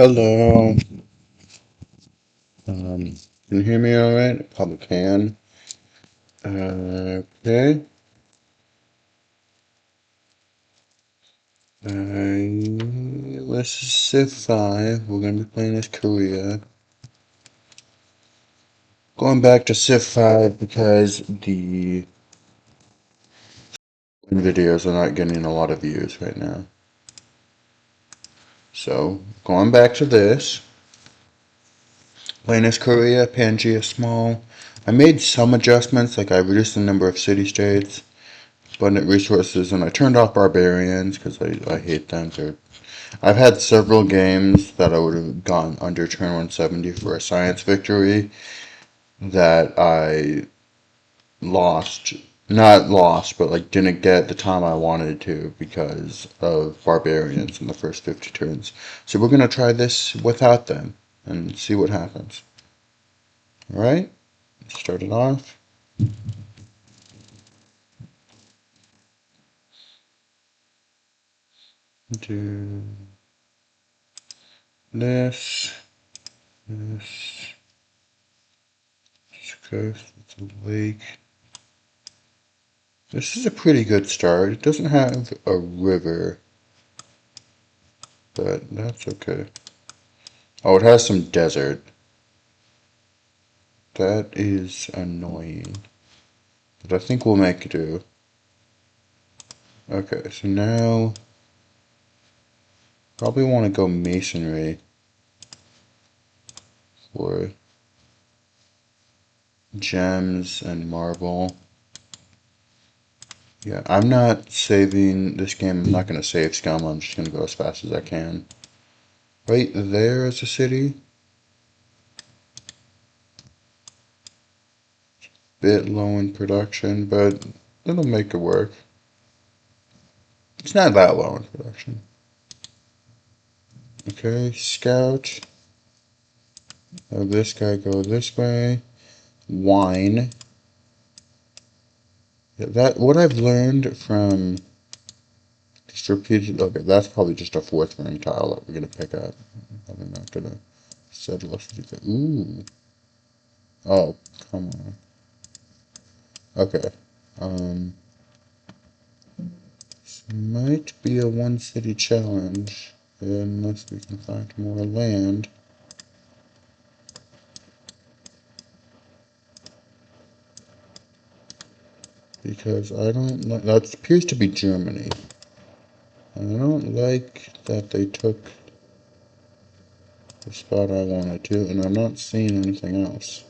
Hello. Can you hear me all right? Probably can. Okay. This is Civ 5. We're gonna be playing as Korea. Going back to Civ 5 because the videos are not getting a lot of views right now. So, going back to this. Playing as Korea, Pangea Small. I made some adjustments, like I reduced the number of city-states, abundant resources, and I turned off barbarians because I hate them. I've had several games that I would have gone under turn 170 for a science victory that I lost. Not lost, but like didn't get the time I wanted to because of barbarians in the first 50 turns. So we're going to try this without them and see what happens. Alright, start it off. Do this, this, coast, it's a lake. This is a pretty good start. It doesn't have a river, but that's okay. Oh, it has some desert. That is annoying. But I think we'll make it do. Okay, so now probably want to go masonry for gems and marble. Yeah, I'm not saving this game. I'm not going to save scum. I'm just going to go as fast as I can. Right there is a city. Bit low in production, but it'll make it work. It's not that low in production. Okay, scout. Have this guy go this way. Wine. Yeah, that what I've learned from just repeated. Okay, that's probably just a fourth ring tile that we're gonna pick up. I'm not gonna settle us to do. Ooh. Oh, come on. Okay. Um, this might be a one city challenge unless we can find more land. Because I don't like that appears to be Germany. And I don't like that they took the spot I wanted to, and I'm not seeing anything else.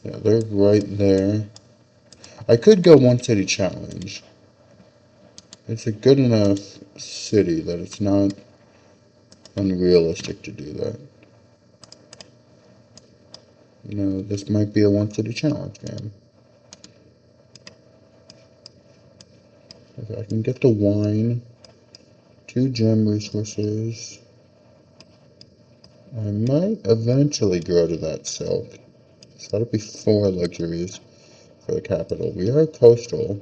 Yeah, they're right there. I could go one city challenge. It's a good enough city that it's not unrealistic to do that. You know, this might be a one city challenge game. If I can get the wine, 2 gem resources, I might eventually grow to that silk. So that'll be 4 luxuries for the capital. We are coastal.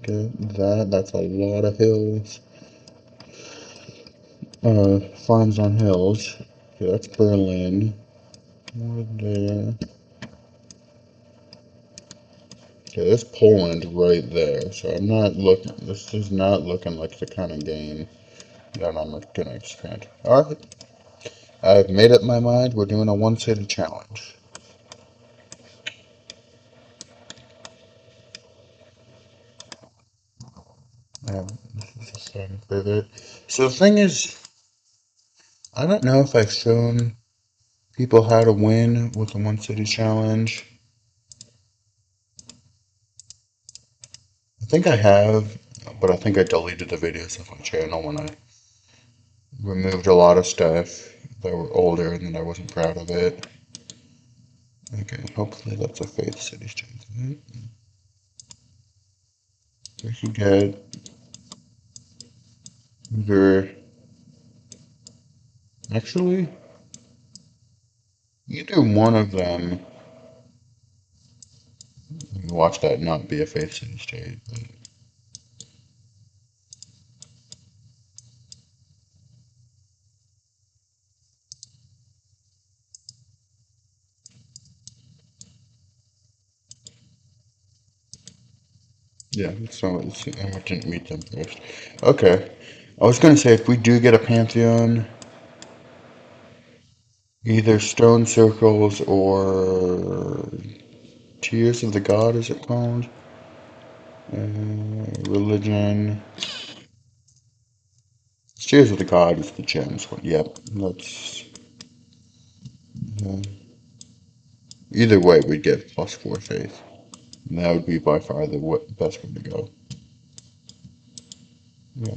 Okay, that's a lot of hills. Farms on hills. Okay, that's Berlin. More there. Okay, there's Poland right there. So I'm not looking. This is not looking like the kind of game that I'm gonna expand. All right, I've made up my mind. We're doing a one city challenge. This is a sudden pivot. So the thing is, I don't know if I've shown people how to win with the one city challenge. I think I have, but I think I deleted the videos off my channel when I removed a lot of stuff that were older and then I wasn't proud of it. Okay, hopefully that's a Faith City strength. We can get either, actually, either one of them. Watch that not be a Faith City state. But Yeah, so I didn't meet them first. Okay. I was gonna say if we do get a Pantheon, either Stone Circles or Tears of the God, is it called? Religion. Tears of the God is the gems one. Yep, that's. Uh, either way, we'd get +4 faith. And that would be by far the best way to go. Yeah.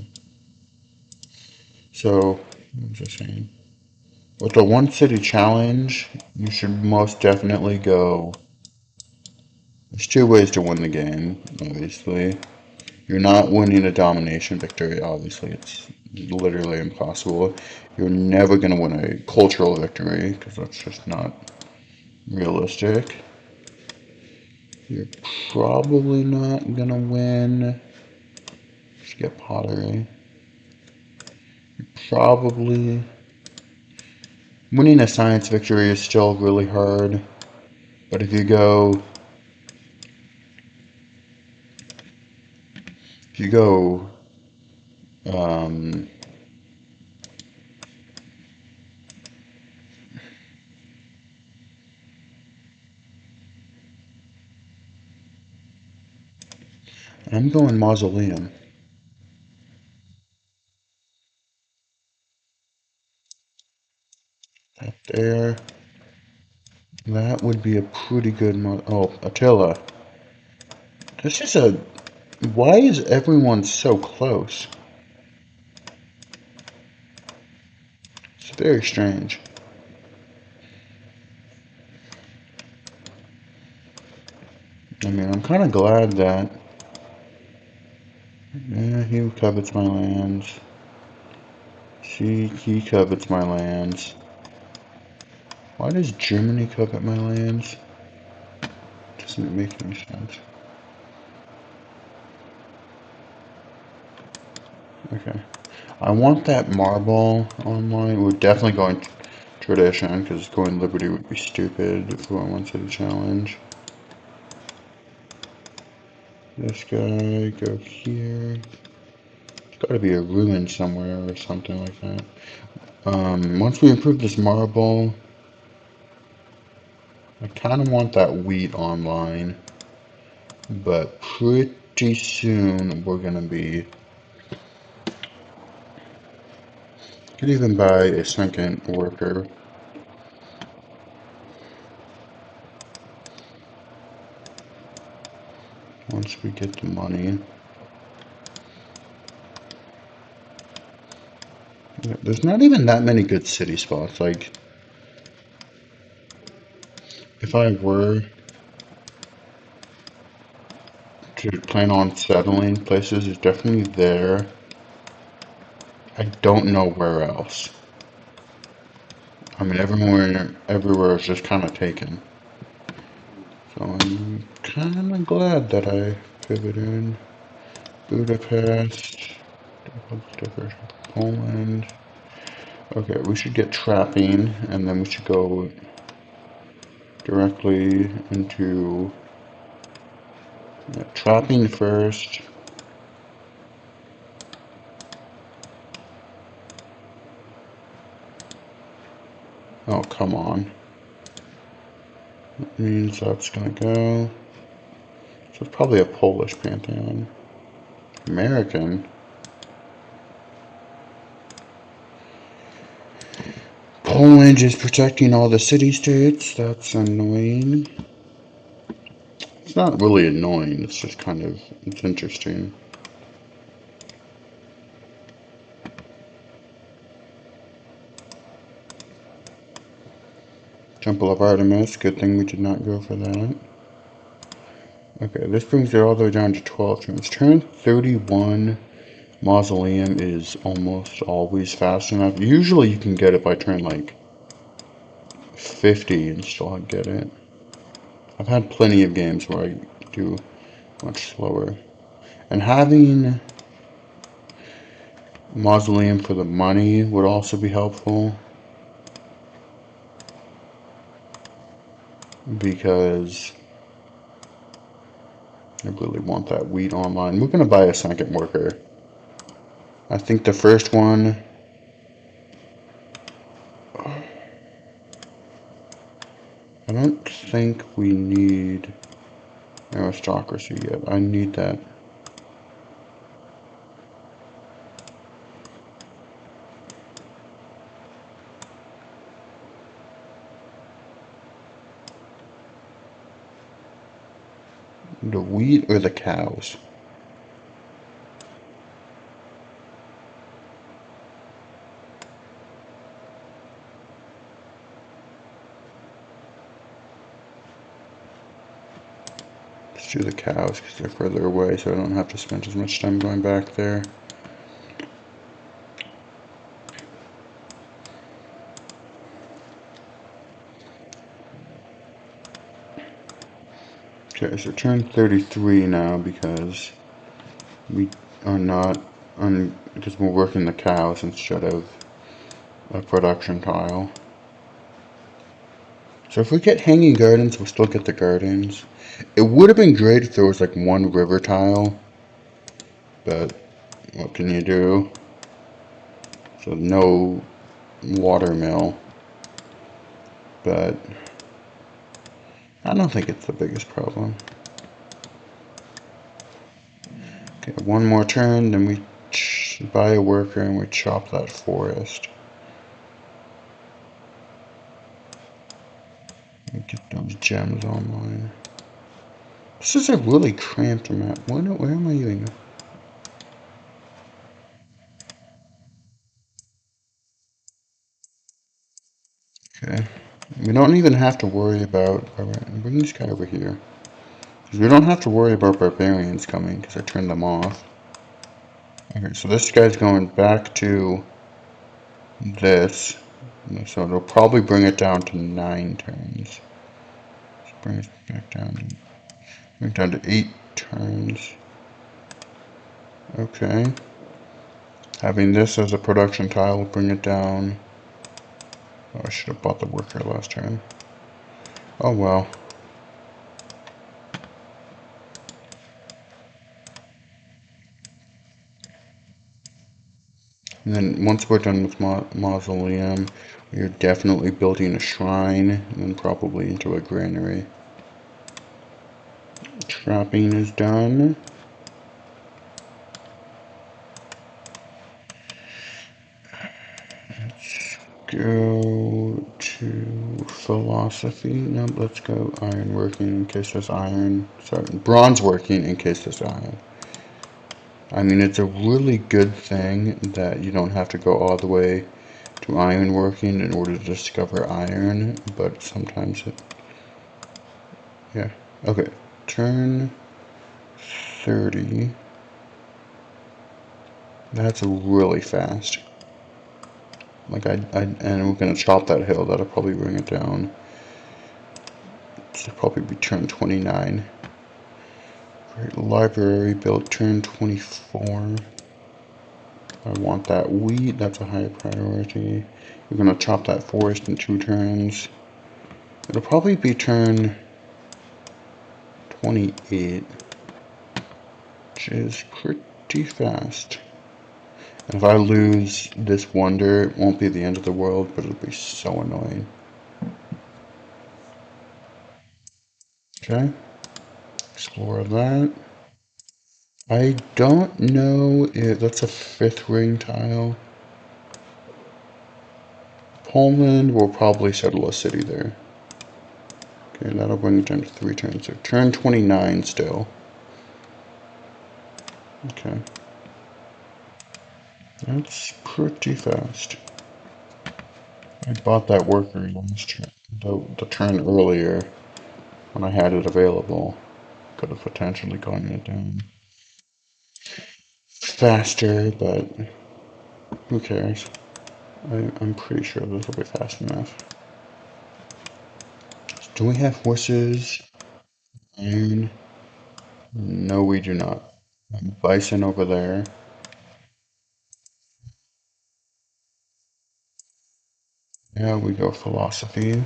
So, what was I saying? With the one city challenge, you should most definitely go. There's two ways to win the game, obviously. You're not winning a domination victory, obviously. It's literally impossible. You're never going to win a cultural victory, because that's just not realistic. You're probably not going to win. Let's get pottery. Probably. Winning a science victory is still really hard. But if you go, um, I'm going mausoleum. That there. That would be a pretty good oh, Attila. This is a. Why is everyone so close? It's very strange. I mean, I'm kind of glad that. Yeah, he covets my lands. See, he covets my lands. Why does Germany covet my lands? Doesn't make any sense. Okay. I want that marble online. We're definitely going tradition, because going liberty would be stupid if we want one city challenge. This guy, go here. There's gotta be a ruin somewhere or something like that. Once we improve this marble, I kind of want that wheat online, but pretty soon we're gonna be. Could even buy a second worker once we get the money. Yeah, there's not even that many good city spots. Like, if I were to plan on settling places, it's definitely there. I don't know where else. I mean, everywhere is just kind of taken. So I'm kind of glad that I pivoted. Budapest, Poland. Okay, we should get trapping, and then we should go directly into trapping first. Oh, come on. That means that's gonna go. So it's probably a Polish pantheon. American. Poland is protecting all the city-states. That's annoying. It's not really annoying. It's just kind of, it's interesting. Temple of Artemis. Good thing we did not go for that. Okay, this brings it all the way down to 12 turns. Turn 31, Mausoleum is almost always fast enough. Usually you can get it by turn like 50 and still get it. I've had plenty of games where I do much slower. And having Mausoleum for the money would also be helpful, because I really want that wheat online. We're gonna buy a second worker. I think the first one. I don't think we need aristocracy yet. I need that. The wheat or the cows? Let's do the cows because they're further away, so I don't have to spend as much time going back there. Okay, so turn 33 now because we are not on because we're working the cows instead of a production tile. So if we get hanging gardens, we'll still get the gardens. It would have been great if there was like one river tile, but what can you do? So no water mill, but I don't think it's the biggest problem. Okay, one more turn, then we buy a worker and we chop that forest. And get those gems online. This is a really cramped map. Where am I even? Okay. We don't even have to worry about... Bring this guy over here. Because we don't have to worry about barbarians coming, because I turned them off. Okay, so this guy's going back to this. So it'll probably bring it down to 9 turns. So bring it back down. Bring it down to 8 turns. Okay. Having this as a production tile will bring it down. Oh, I should have bought the worker last turn. Oh well. And then once we're done with Mausoleum, we're definitely building a shrine, and then probably into a granary. Trapping is done. Let's go to philosophy. No, let's go ironworking in case there's iron. Sorry, bronze working in case there's iron. I mean, it's a really good thing that you don't have to go all the way to ironworking in order to discover iron, but sometimes it... Yeah. Okay. Turn 30. That's really fast. Like and we're gonna chop that hill. That'll probably bring it down. It'll probably be turn 29. Great library built turn 24. I want that wheat. That's a high priority. We're gonna chop that forest in 2 turns. It'll probably be turn 28, which is pretty fast. And if I lose this wonder, it won't be the end of the world, but it'll be so annoying. Okay, explore that. I don't know if that's a 5th ring tile. Poland will probably settle a city there. Okay, that'll bring it down to 3 turns. So turn 29 still. Okay. That's pretty fast. I bought that worker last turn, the turn earlier when I had it available. Could have potentially gotten it down faster, but who cares? I'm pretty sure this will be fast enough. Do we have horses? Iron? No, we do not. Bison over there. Yeah, we go philosophy.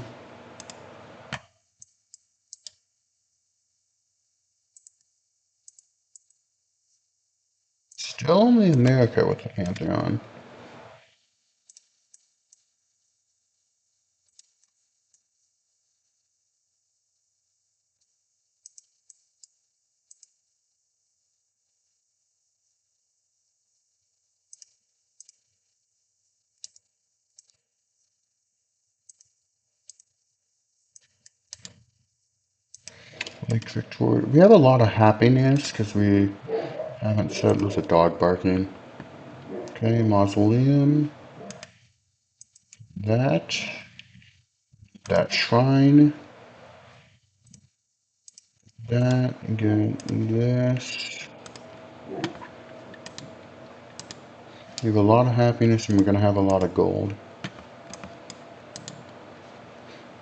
only America with a Pantheon. Lake Victoria. We have a lot of happiness because we haven't said there's a dog barking. Okay, mausoleum. That. That shrine. That. Get this. We have a lot of happiness and we're going to have a lot of gold.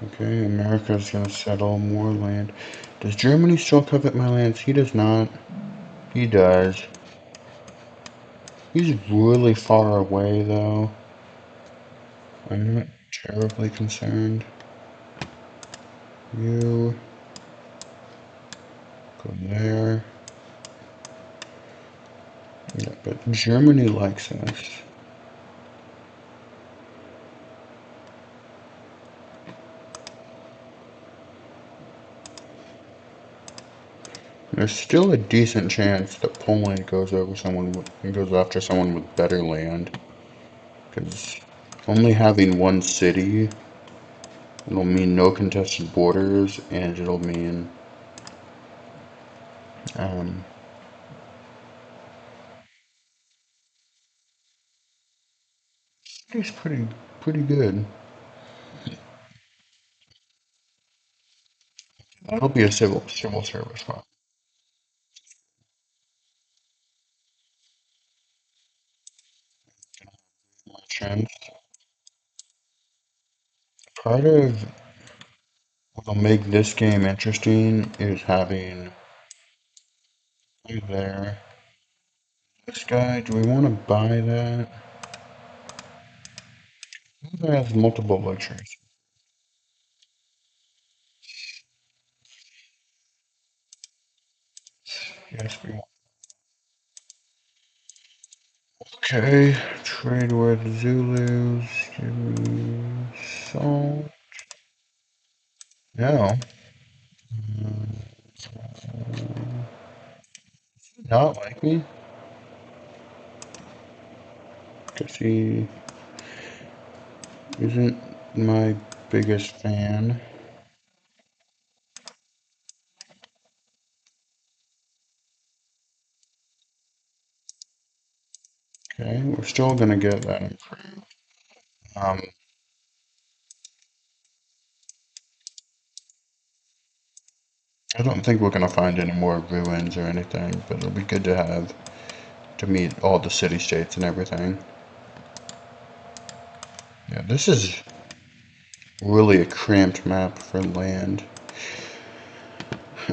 Okay, America's going to settle more land. Does Germany still covet my lands? He does not. He does. He's really far away, though. I'm not terribly concerned. You go there. Yeah, but Germany likes us. There's still a decent chance that Poland goes goes after someone with better land. Because only having one city, it'll mean no contested borders, and it'll mean um, it's pretty good. That'll be a civil service one. Merchant. Part of what'll make this game interesting is having you there. This guy, do we want to buy that? Who has multiple luxuries? Yes, we want. Okay, trade with Zulus. Give me salt. No. Not like me. Because he isn't my biggest fan. Okay, we're still gonna get that improved. Um, I don't think we're gonna find any more ruins or anything, but it'll be good to have to meet all the city-states and everything. Yeah, this is really a cramped map for land.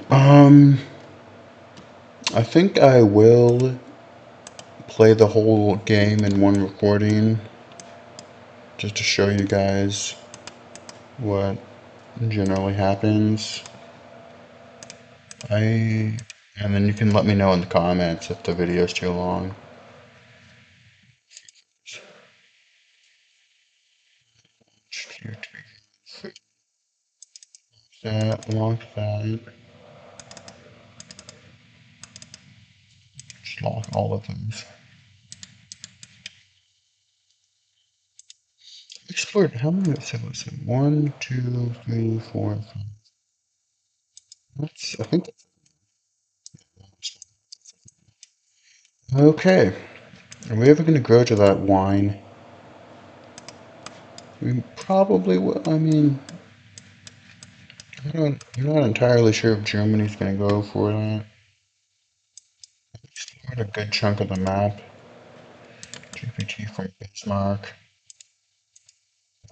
Um, I think I will play the whole game in one recording just to show you guys what generally happens. And then you can let me know in the comments if the video is too long. That alongside, just lock all of those. Explored how many cities? 1, 2, 3, 4, 5. I think that's okay. Are we ever going to grow to that wine? We probably will. I mean, I'm not entirely sure if Germany's going to go for that. Explored a good chunk of the map. GPT from Bismarck.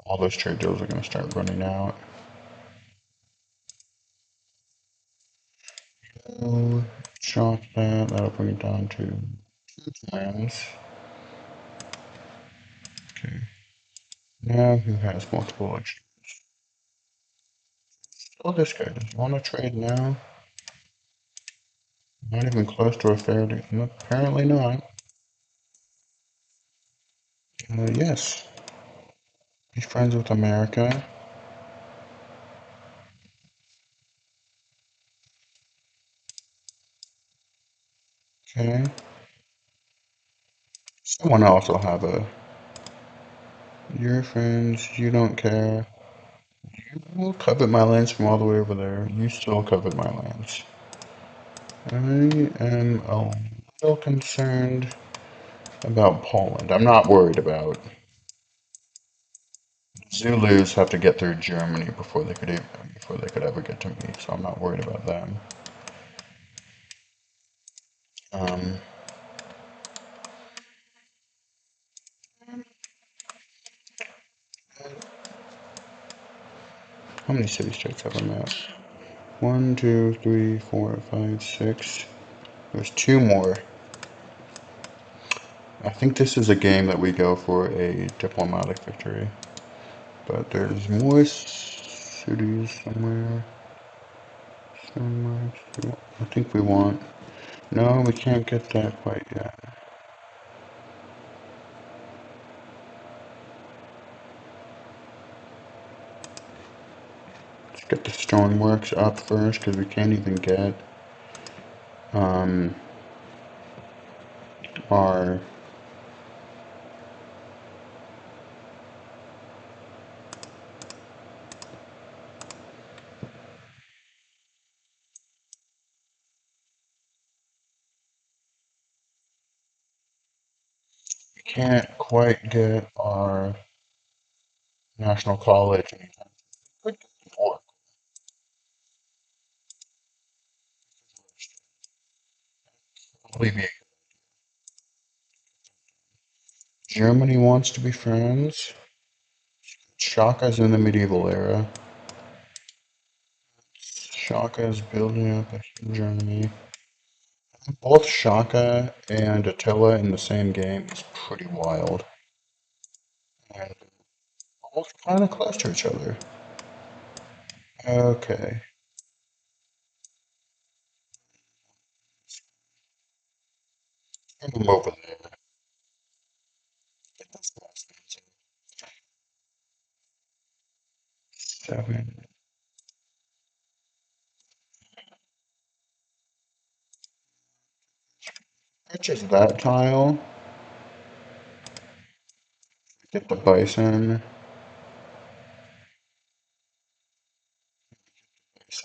All those trade deals are going to start running out. So, chop that. That'll bring it down to 2 times. Okay. Now who has multiple luxuries? Oh, this guy. Does he want to trade now? Not even close to a fair deal. Apparently not. Yes. Be friends with America. Okay. Someone else will have a. Your friends, you don't care. You covered my lands from all the way over there. You still covered my lands. I am a little concerned about Poland. I'm not worried about. Zulus have to get through Germany before they could ever get to me, so I'm not worried about them. Um, how many city-states have I met? One, two, three, four, five, six. There's two more. I think this is a game that we go for a diplomatic victory, but there's more cities somewhere. So much. I think we want. No, we can't get that quite yet. Let's get the stoneworks up first, because we can't even get um, our. We can't quite get our national college. Could get the alleviate. Germany wants to be friends. Shaka's in the medieval era. Shaka is building up a Germany. Both Shaka and Attila in the same game is pretty wild. And both kind of close to each other. Okay. Move over there. Get this last seven. Purchase that tile. Get the bison.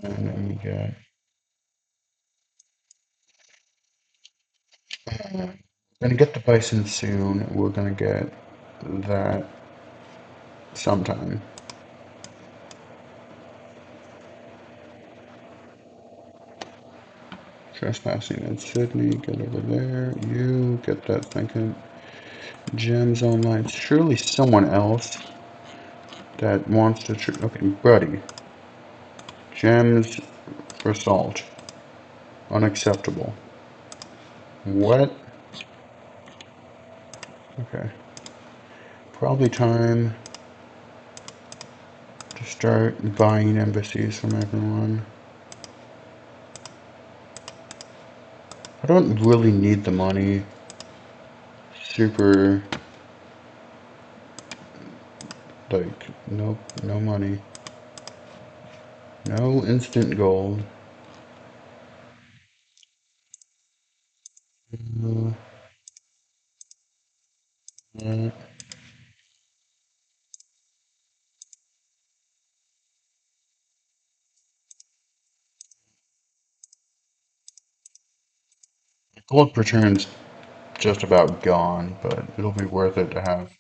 And we get. We're gonna get the bison soon. We're gonna get that sometime. Trespassing in Sydney. Get over there. You get that second. Gems online. Surely someone else that wants to. Okay, buddy. Gems for salt. Unacceptable. What? Okay. Probably time to start buying embassies from everyone. I don't really need the money. Super, like, nope, no money. No instant gold. Uh, uh, gold per turn's just about gone, but it'll be worth it to have.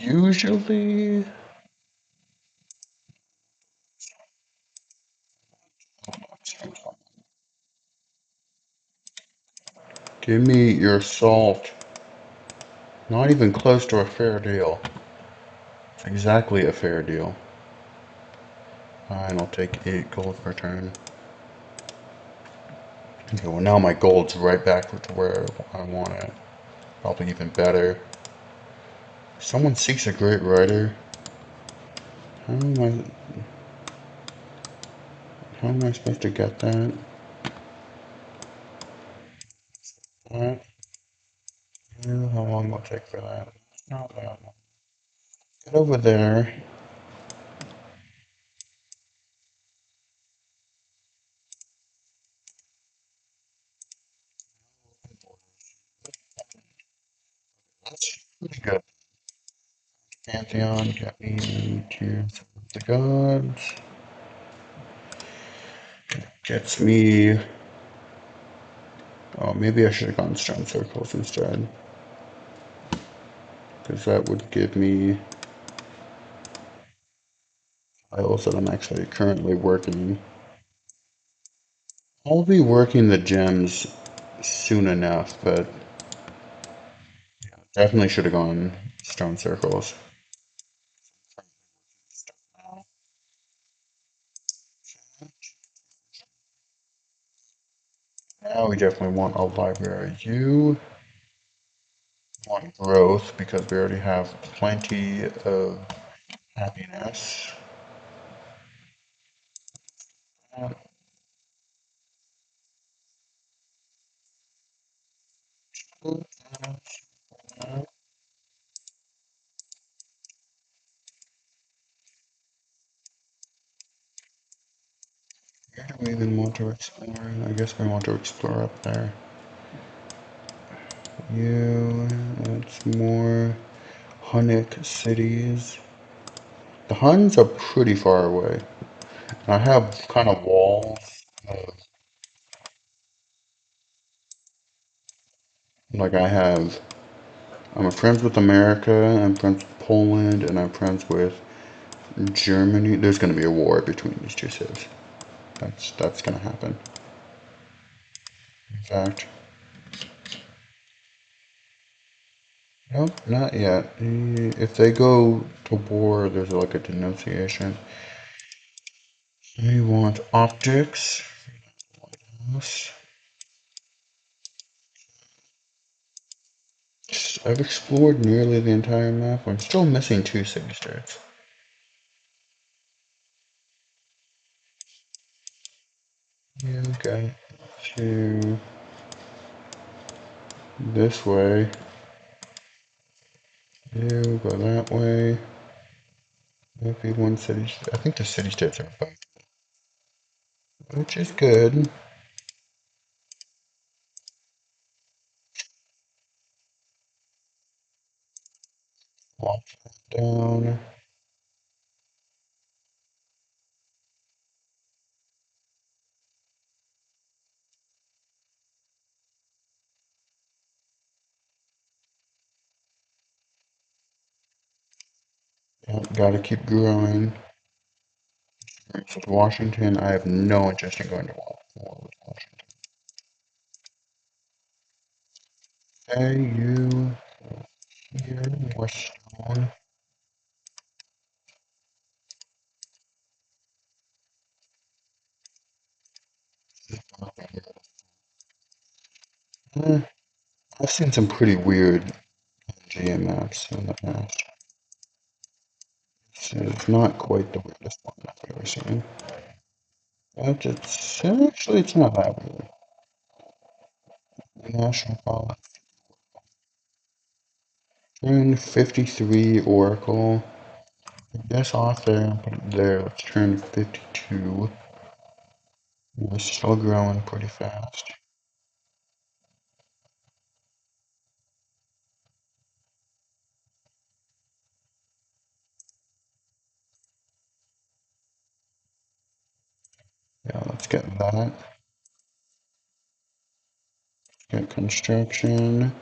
Usually, give me your salt. Not even close to a fair deal. It's exactly a fair deal. Fine, I'll take 8 gold per turn. Okay, well now my gold's right back to where I want it. Probably even better. Someone seeks a great writer. How am I? How am I supposed to get that? What? How long will it take for that? Not that long. Get over there. That's pretty good. Pantheon, get me to the gods. Gets me. Oh, maybe I should have gone stone circles instead. Because that would give me tiles that I'm actually currently working. I'll be working the gems soon enough, but definitely should have gone stone circles. Now we definitely want a library. You want growth because we already have plenty of happiness. Where do we even want to explore? I guess we want to explore up there. You, that's more Hunnic cities. The Huns are pretty far away. I have kind of walls. Of, like I have, I'm friends with America, I'm friends with Poland, and I'm friends with Germany. There's going to be a war between these two cities. That's going to happen. In fact, nope, not yet. If they go to war, there's like a denunciation. We want optics. I've explored nearly the entire map. I'm still missing two city states. You go to this way. You go that way. Maybe one city. I think the city states are both, which is good. Walk down. Yep, gotta keep growing. So Washington, I have no interest in going to war with Washington. Hey, you here, more stone. Eh, I've seen some pretty weird GM maps in the past. So it's not quite the weirdest one I've ever seen. But it's actually it's not that weird. National College. Turn 53 Oracle. Put this off there and put it there. Let's turn 52. We're still growing pretty fast. Yeah, let's get that. Get construction.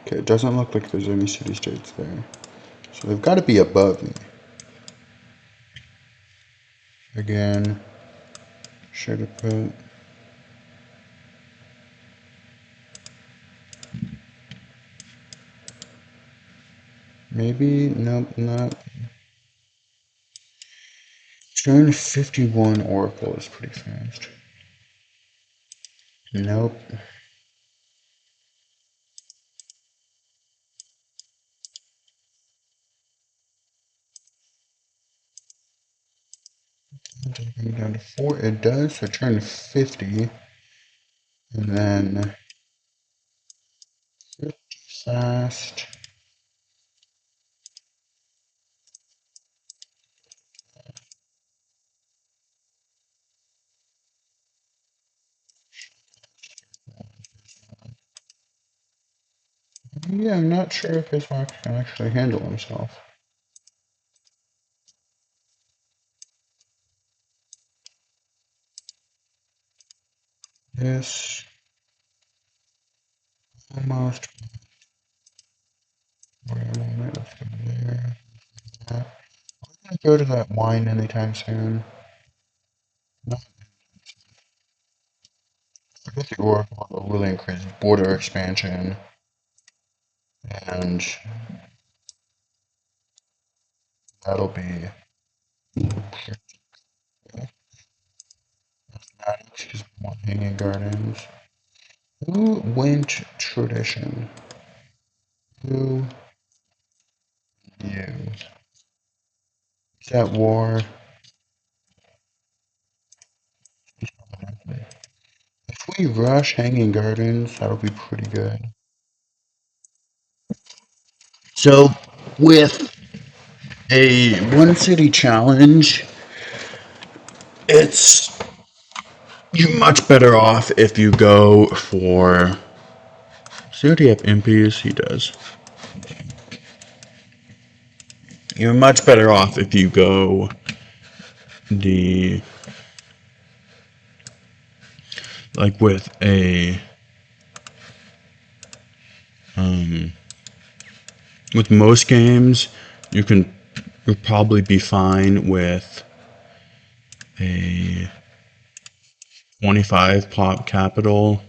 Okay, it doesn't look like there's any city states there. So they've got to be above me. Again, should have put. Maybe, nope, not. Turn 51 Oracle is pretty fast. Nope. Bring it down to 4. It does, so turn 50. And then 50 fast. Yeah, I'm not sure if his Fox can actually handle himself. This almost. Let's go there. I'm gonna go to that wine anytime soon. Not forget the Oracle will really increase border expansion, and that'll be just more hanging gardens. Who went tradition? Who you? Is that war? If we rush hanging gardens, that'll be pretty good. So with a one city challenge, it's you're much better off if you go for. See what he have MPs? He does. You're much better off if you go the like with a with most games you'll probably be fine with a 25 pop capital,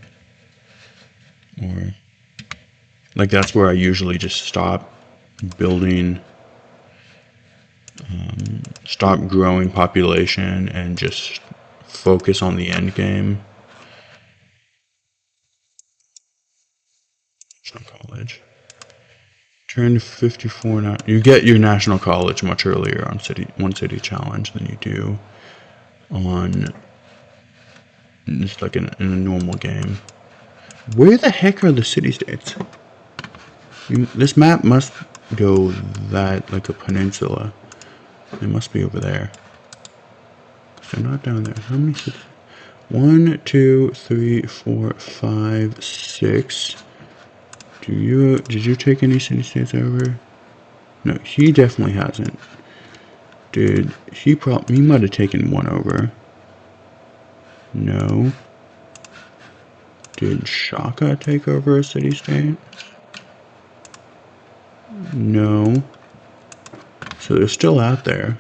or like that's where I usually just stop building, stop growing population and just focus on the end game. National college. Turn 54 now. You get your national college much earlier on one city challenge than you do on just like in a normal game. Where the heck are the city states? This map must go that like a peninsula. It must be over there. So they're not down there. How many cities? 1, 2, 3, 4, 5, 6. Did you take any city states over? No, he definitely hasn't. He might have taken one over. No. Did Shaka take over a city state? No. So they're still out there.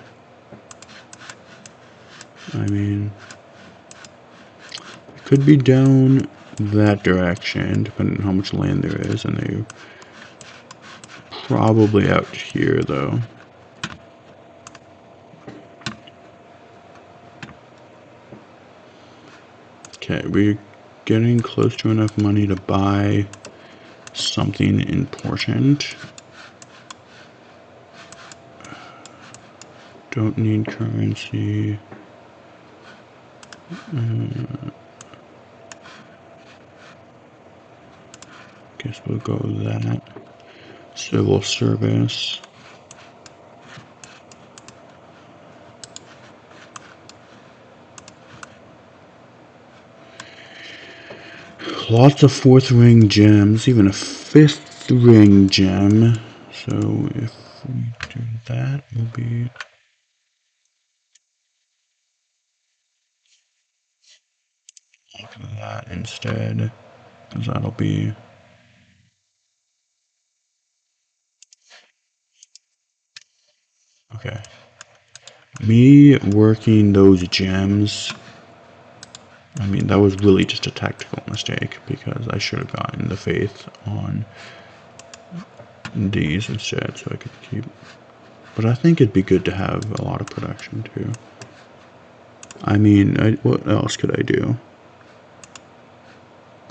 I mean, it could be down that direction, depending on how much land there is, and they're probably out here, though. Okay, we're getting close to enough money to buy something important. Don't need currency. Guess we'll go with that. Civil service. Lots of 4th ring gems, even a 5th ring gem. So if we do that, we'll be... Look at that instead, because that'll be... Okay. Me working those gems, I mean, that was really just a tactical mistake, because I should have gotten the faith on these instead, so I could keep... But I think it'd be good to have a lot of production, too. I mean, what else could I do?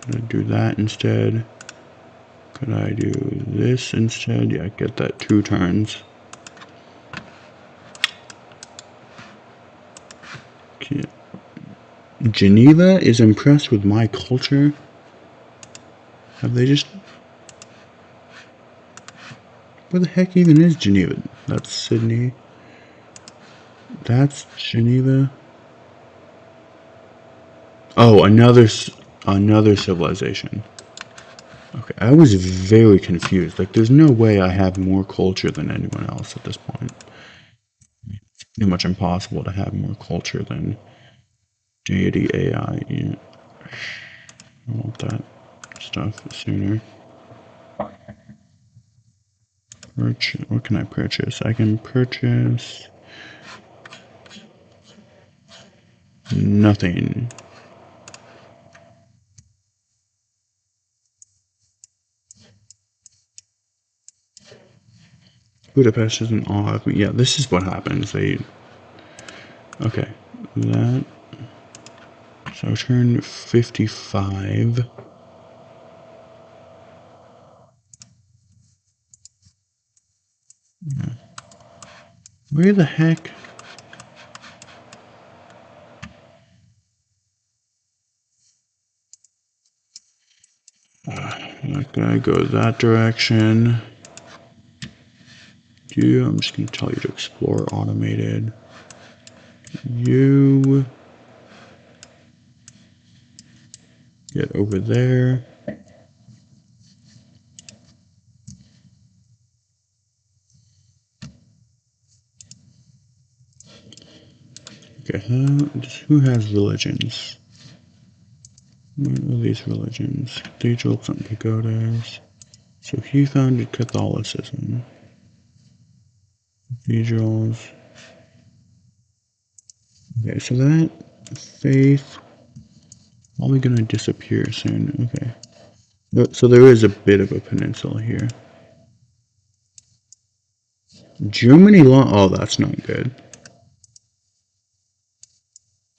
Could I do that instead? Could I do this instead? Yeah, get that 2 turns. Geneva is impressed with my culture. Have they just... Where the heck even is Geneva? That's Sydney. That's Geneva. Oh, another civilization. Okay, I was very confused. Like, there's no way I have more culture than anyone else at this point. It's pretty much impossible to have more culture than Deity AI. Yeah. I want that stuff sooner. What can I purchase? I can purchase nothing. Budapest isn't all of me. Yeah, this is what happens. Okay, that. So turn 55. Yeah. Where the heck? That guy goes that direction. I'm just going to tell you to explore automated. You get over there. Okay, who has religions? What are these religions? Cathedrals and pagodas. So he founded Catholicism. Cathedrals. Okay, so that faith probably gonna disappear soon. Okay. So there is a bit of a peninsula here. Germany law. Oh, that's not good.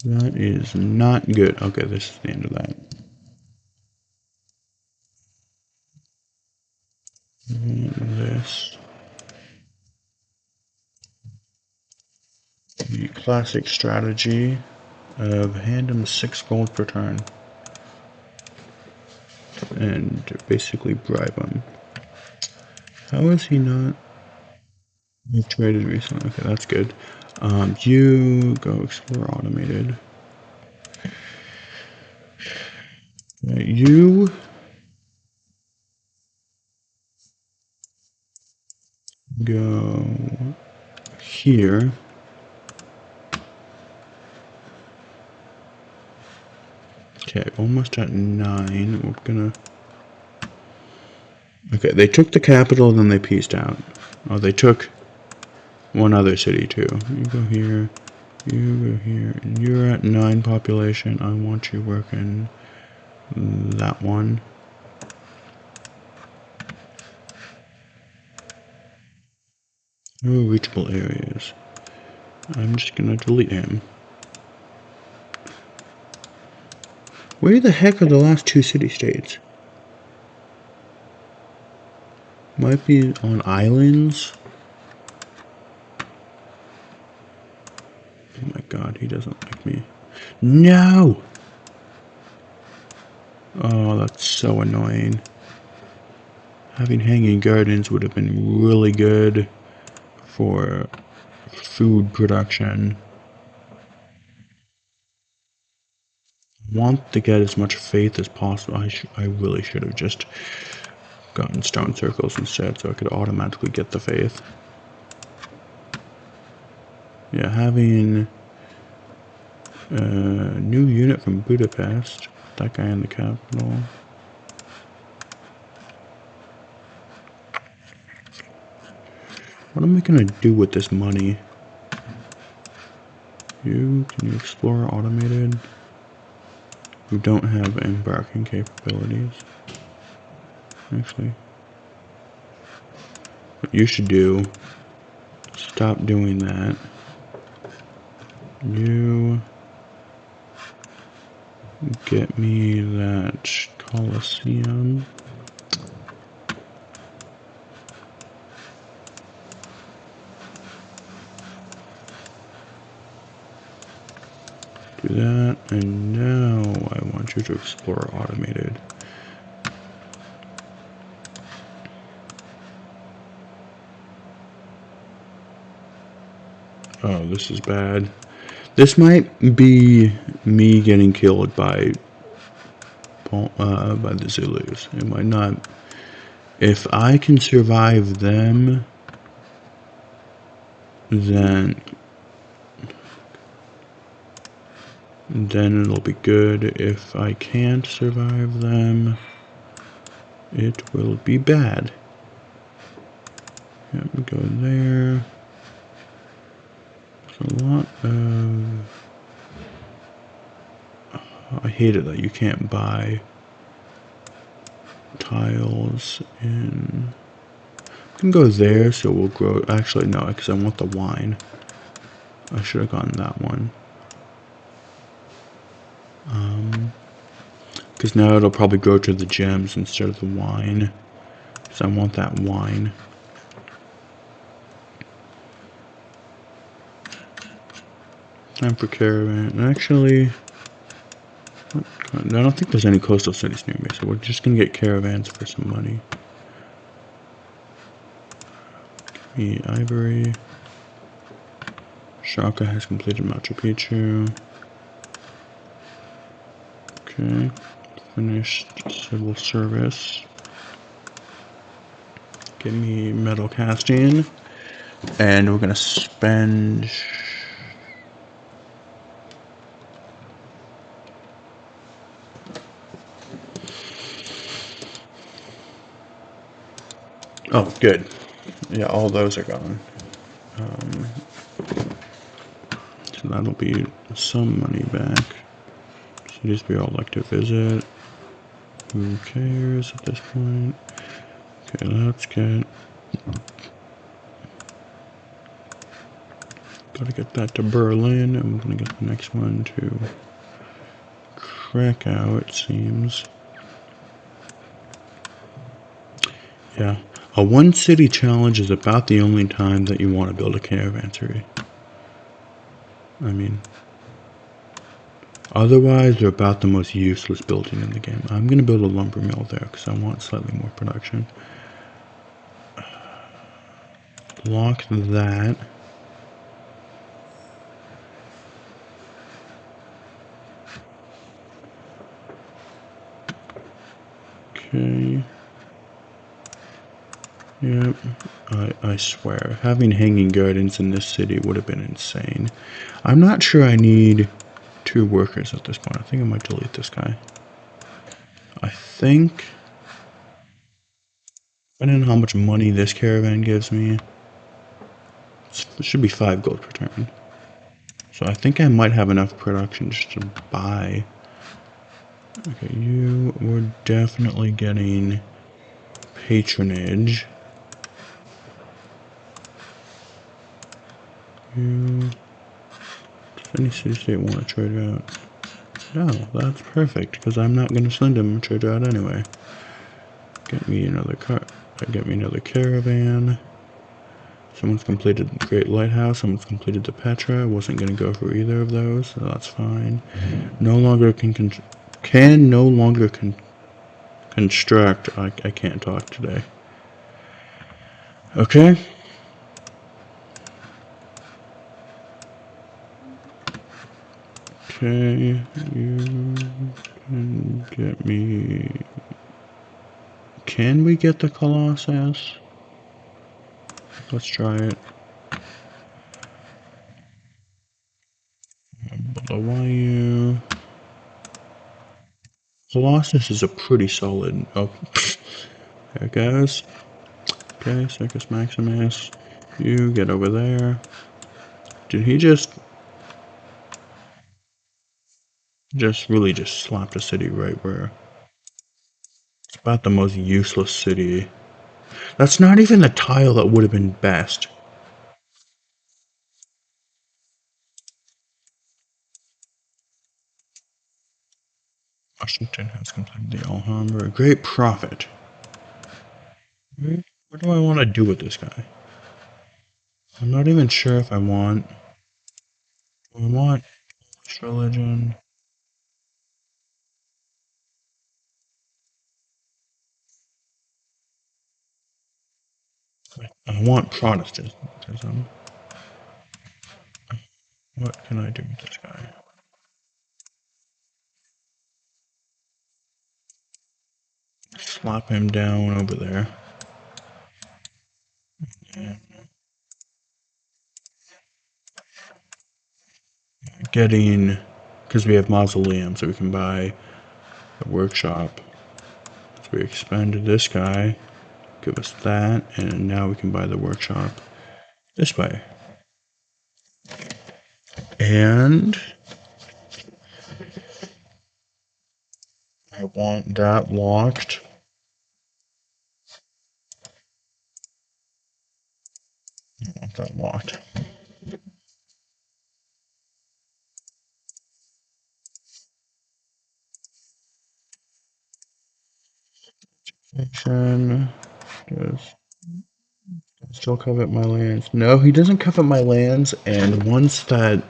That is not good. Okay, this is the end of that. And this. The classic strategy of hand him 6 gold per turn. And basically bribe him. How is he not? We've traded recently. Okay, that's good. You go explore automated. You go here. Okay, almost at 9. We're gonna... Okay, they took the capital, then they pieced out. Oh, they took one other city too. You go here. You go here. And you're at 9 population. I want you working that one. Oh, reachable areas. I'm just gonna delete him. Where the heck are the last 2 city-states? Might be on islands. Oh my god, he doesn't like me. No! Oh, that's so annoying. Having hanging gardens would have been really good for food production. Want to get as much faith as possible. I really should have just gotten stone circles instead so I could automatically get the faith. Yeah, having a new unit from Budapest. That guy in the capital. What am I gonna do with this money? Can you explore automated? We don't have embarking capabilities. Actually, what you should do, stop doing that. You get me that Colosseum. Do that, and now I want you to explore automated. Oh, this is bad. This might be me getting killed by the Zulus. It might not. If I can survive them, then it'll be good. If I can't survive them, it will be bad. Yep, we go there. There's a lot of... I hate it that you can't buy tiles in... We can go there, so we'll grow... Actually, no, because I want the wine. I should have gotten that one. Because now it'll probably go to the gems instead of the wine. So I want that wine. Time for caravan. Actually, I don't think there's any coastal cities near me, so we're just gonna get caravans for some money. Give me ivory. Shaka has completed Machu Picchu. Okay. Finished civil service. Give me metal casting. And we're gonna spend... Oh, good. Yeah, all those are gone. So that'll be some money back. Cities we all like to visit. Who cares at this point? Okay, let's get... Gotta get that to Berlin, and we're gonna get the next one to Krakow, it seems. Yeah. A one city challenge is about the only time that you want to build a caravanserai. I mean, otherwise they're about the most useless building in the game. I'm gonna build a lumber mill there because I want slightly more production. Lock that. Okay. Yep. I swear, having hanging gardens in this city would have been insane. I'm not sure I need 2 workers at this point. I think I might delete this guy. I think, depending on how much money this caravan gives me, it should be 5 gold per turn. So I think I might have enough production just to buy. Okay, you were definitely getting patronage. You, does any city-state want to trade out? No, that's perfect, because I'm not going to send him a trade out anyway. Get me another get me another caravan. Someone's completed the Great Lighthouse, someone's completed the Petra. I wasn't going to go for either of those, so that's fine. No longer can no longer construct. I can't talk today. Okay. Okay, you can get me... Can we get the Colossus? Let's try it. Bulawayo. Colossus is a pretty solid... Oh, there it goes. Okay, Circus Maximus. You get over there. Did he just really just slapped a city right where... It's about the most useless city. That's not even the tile that would have been best. Washington has completed the Alhambra. Great prophet. What do I want to do with this guy? I'm not even sure if I want... Religion. I want Protestantism. What can I do with this guy? Slap him down over there. Yeah. Getting, because we have mausoleum, so we can buy a workshop. So we expanded this guy, give us that, and now we can buy the workshop this way. And I want that locked. I want that locked. Action. Does still covet my lands? No, he doesn't covet my lands, and once that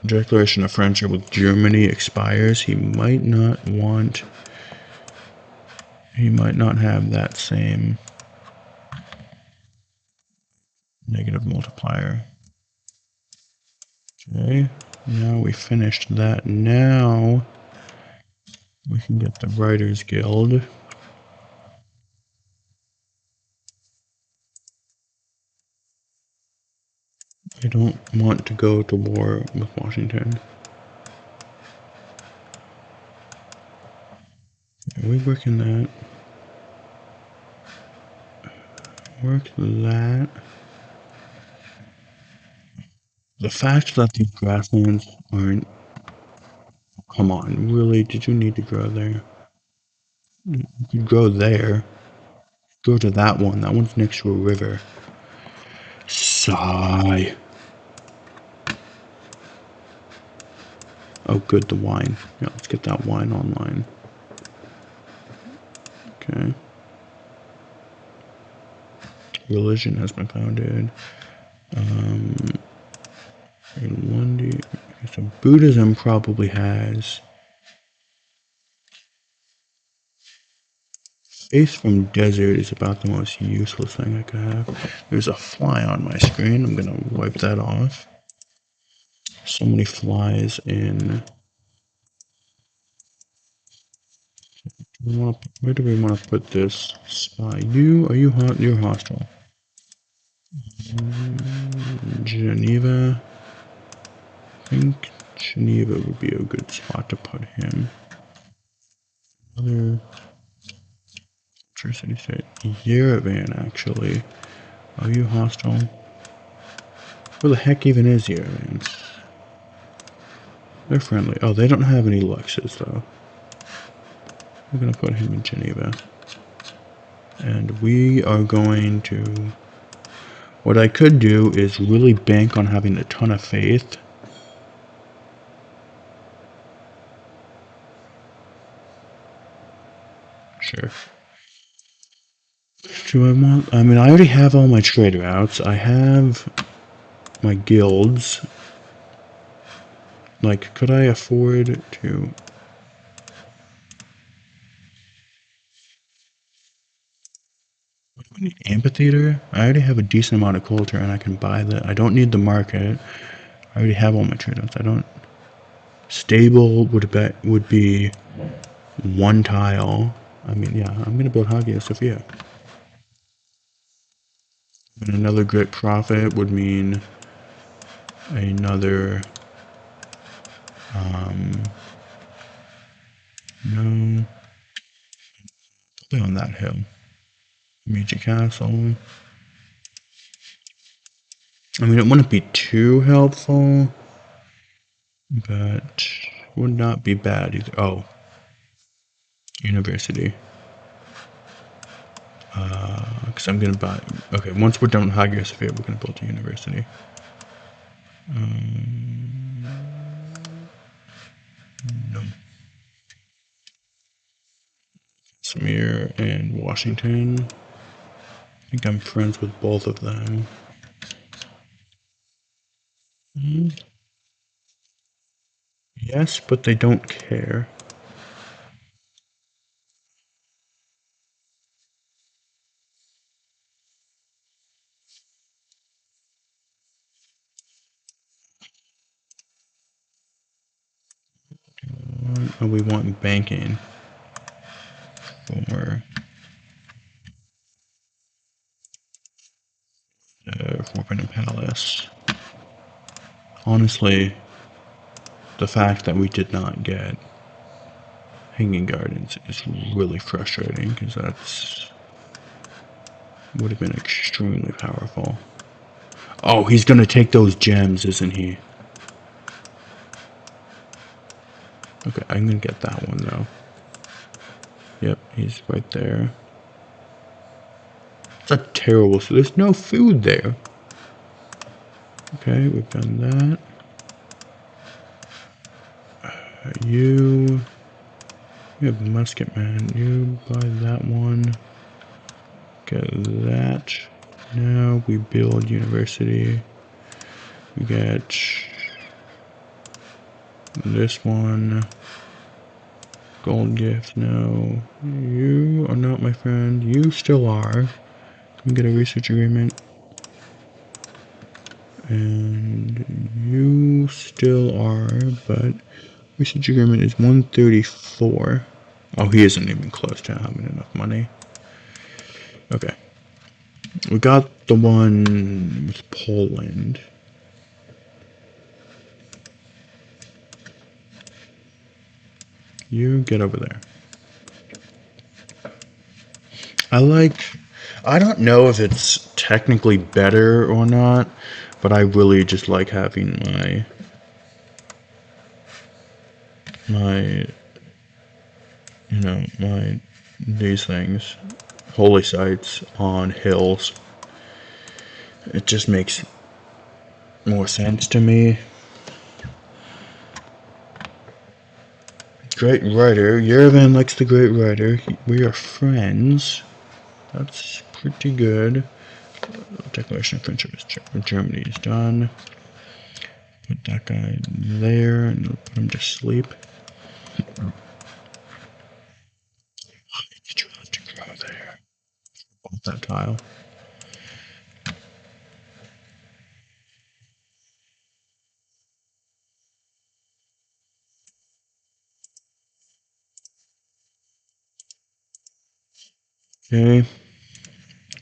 declaration of friendship with Germany expires, he might not have that same negative multiplier. Okay, now we finished that. Now we can get the Writers Guild. I don't want to go to war with Washington. Are we working that? Work that. The fact that these grasslands aren't... Come on, really? Did you need to grow there? You could go there. Go to that one. That one's next to a river. Sigh. Oh, good, the wine. Yeah, let's get that wine online. Okay. Religion has been founded. So Buddhism probably has... Faith from desert is about the most useless thing I could have. There's a fly on my screen. I'm gonna wipe that off. So many flies in... Where do we want to put this spy? You're hostile. Geneva. I think Geneva would be a good spot to put him. Another city state. Yerevan, actually. Are you hostile? Where the heck even is Yerevan? They're friendly. Oh, they don't have any Luxes, though. We're gonna put him in Geneva. And we are going to... What I could do is really bank on having a ton of faith. Sure. Do I want... I mean, I already have all my trade routes. I have my guilds. Like, could I afford to... What do we need? Amphitheater? I already have a decent amount of culture and I can buy that. I don't need the market. I already have all my trade routes. I don't... Stable would be one tile. I mean, yeah, I'm gonna build Hagia Sophia. And another great profit would mean another... No. Probably on that hill. Meiji Castle. I mean, it wouldn't be too helpful, but would not be bad either. Oh. University. Because I'm gonna buy... Okay, once we're done with Hagia Sophia, we're gonna build a university. No. Samir and Washington. I think I'm friends with both of them. Yes, but they don't care. Oh, we want banking for Forbidden Palace. Honestly, the fact that we did not get Hanging Gardens is really frustrating because that's would have been extremely powerful. Oh, he's gonna take those gems, isn't he? Okay, I'm gonna get that one though. Yep, he's right there. It's a terrible. So there's no food there. Okay, we've done that. You have musket man. You buy that one. Get that. Now we build university. We get this one. Gold gift. No, you are not my friend. You still are. Can we get a research agreement? And you still are, but research agreement is 134. Oh, he isn't even close to having enough money. Okay. We got the one with Poland. You get over there. I don't know if it's technically better or not, but I really just like having my, these things, holy sites on hills. It just makes more sense to me. Great writer. Yerevan likes the great writer. We are friends. That's pretty good. Declaration of friendship with Germany is done. Put that guy there and put him to sleep. Did you have to grow there? Bought that tile. Okay.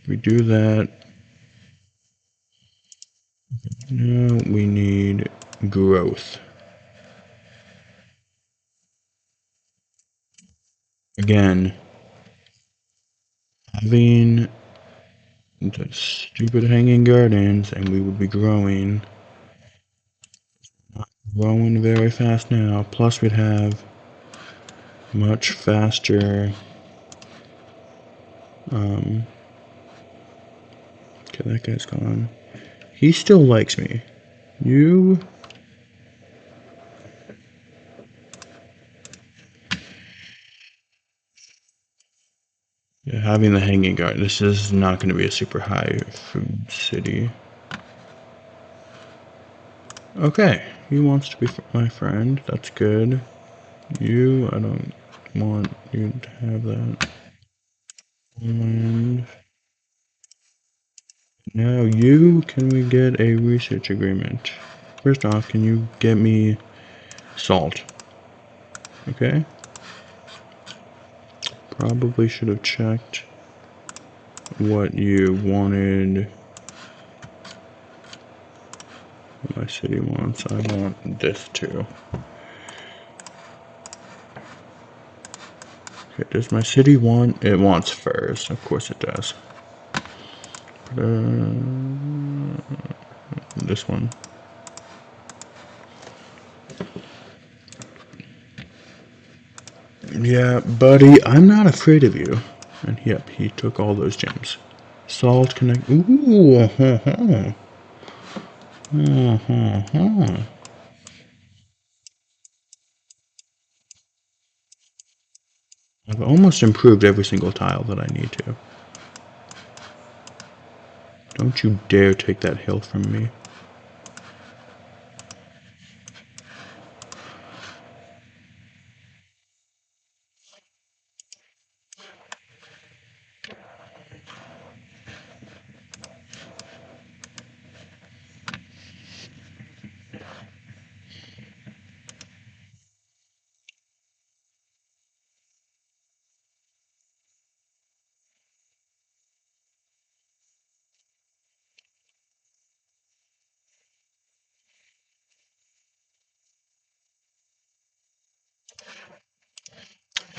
We do that. Now we need growth. Again, having the stupid hanging gardens and we would be growing. Not growing very fast now. Plus we'd have much faster. Okay, that guy's gone. He still likes me. You. Yeah, having the hanging guard. This is not going to be a super high food city. Okay, he wants to be my friend. That's good. You, I don't want you to have that. And now you, can we get a research agreement? First off, can you get me salt? Okay. Probably should have checked what you wanted. What my city wants. I want this too. Okay, does my city want? It wants furs. Of course it does. This one. Yeah, buddy, I'm not afraid of you. And yep, he took all those gems. Salt connect. Ooh, I've almost improved every single tile that I need to. Don't you dare take that hill from me.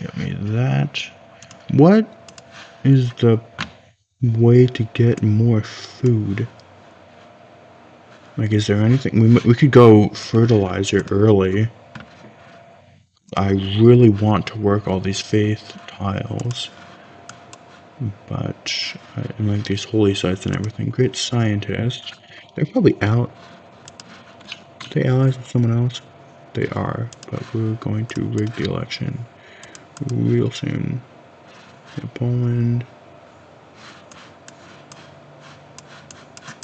Get me that. What is the way to get more food? Like, is there anything? We could go fertilizer early. I really want to work all these faith tiles. But, and like these holy sites and everything. Great scientists. They're probably out. Are they allies with someone else? They are. But we're going to rig the election real soon. Yeah, Poland.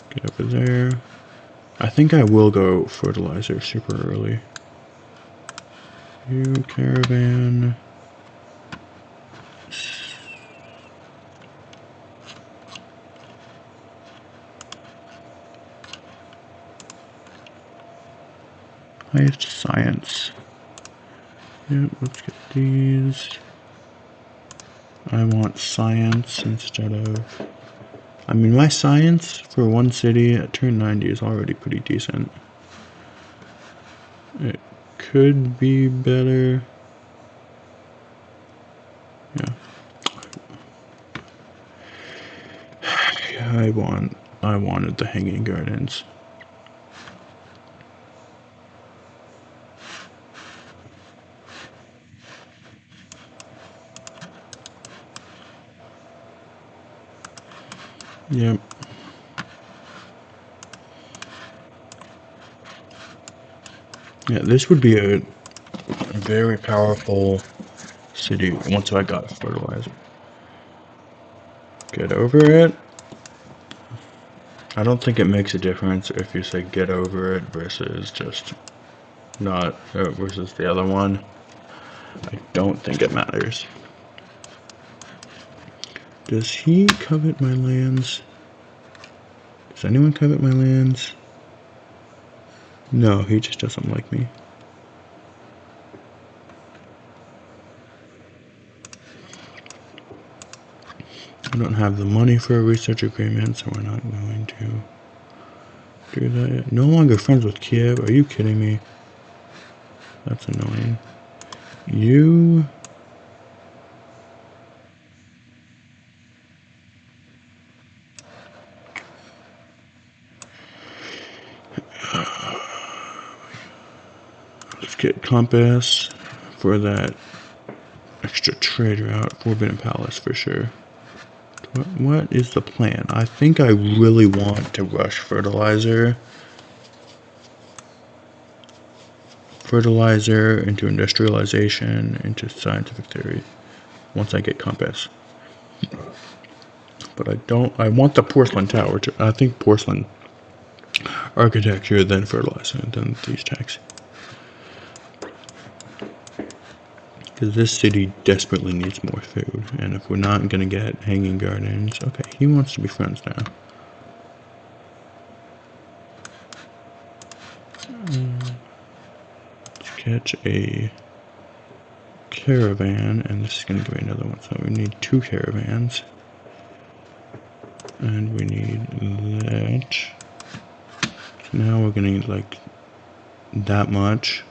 Get over there. I think I will go fertilizer super early. You caravan. Highest science. Yep, let's get these. I want science instead of... I mean, my science for one city at turn 90 is already pretty decent. It could be better. Yeah. I wanted the Hanging Gardens. Yep. Yeah, this would be a very powerful city once I got fertilizer. Get over it. I don't think it makes a difference if you say get over it versus just not, versus the other one. I don't think it matters. Does he covet my lands? Does anyone covet my lands? No, he just doesn't like me. I don't have the money for a research agreement, so we're not going to do that. No longer friends with Kiev? Are you kidding me? That's annoying. You... Let's get Compass for that extra trade route. Forbidden Palace for sure. What is the plan? I think I really want to rush fertilizer. Fertilizer into industrialization into scientific theory once I get Compass. But I want the porcelain tower to, I think porcelain architecture, then fertilizer, and then these tags. Because this city desperately needs more food, and if we're not gonna get Hanging Gardens, okay, he wants to be friends now. Let's catch a caravan, and this is gonna give me another one, so we need 2 caravans. And we need that. So now we're gonna need like that much.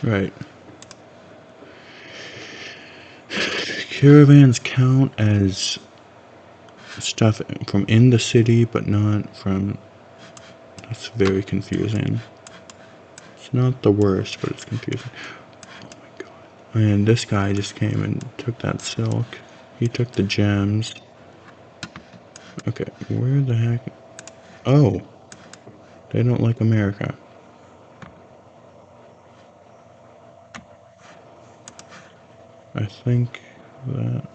Right. Caravans count as stuff from in the city, but not from... That's very confusing. It's not the worst, but it's confusing. Oh my god. And this guy just came and took that silk. He took the gems. Okay, where the heck... Oh! They don't like America. I think that...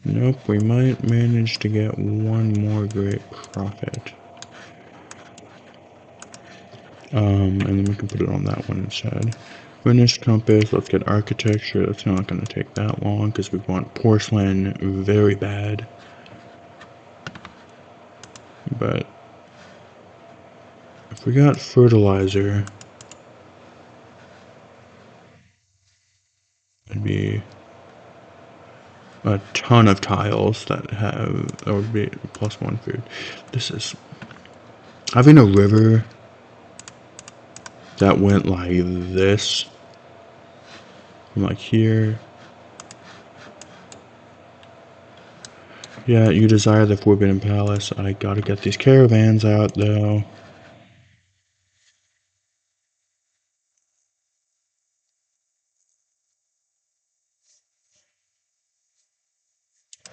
Nope, we might manage to get one more great profit. And then we can put it on that one instead. Finished compass, let's get architecture. That's not going to take that long because we want porcelain very bad. But if we got fertilizer, it'd be a ton of tiles that would be +1 food. This is... Having a river that went like this. From like here. Yeah, you desire the Forbidden Palace. I gotta get these caravans out though.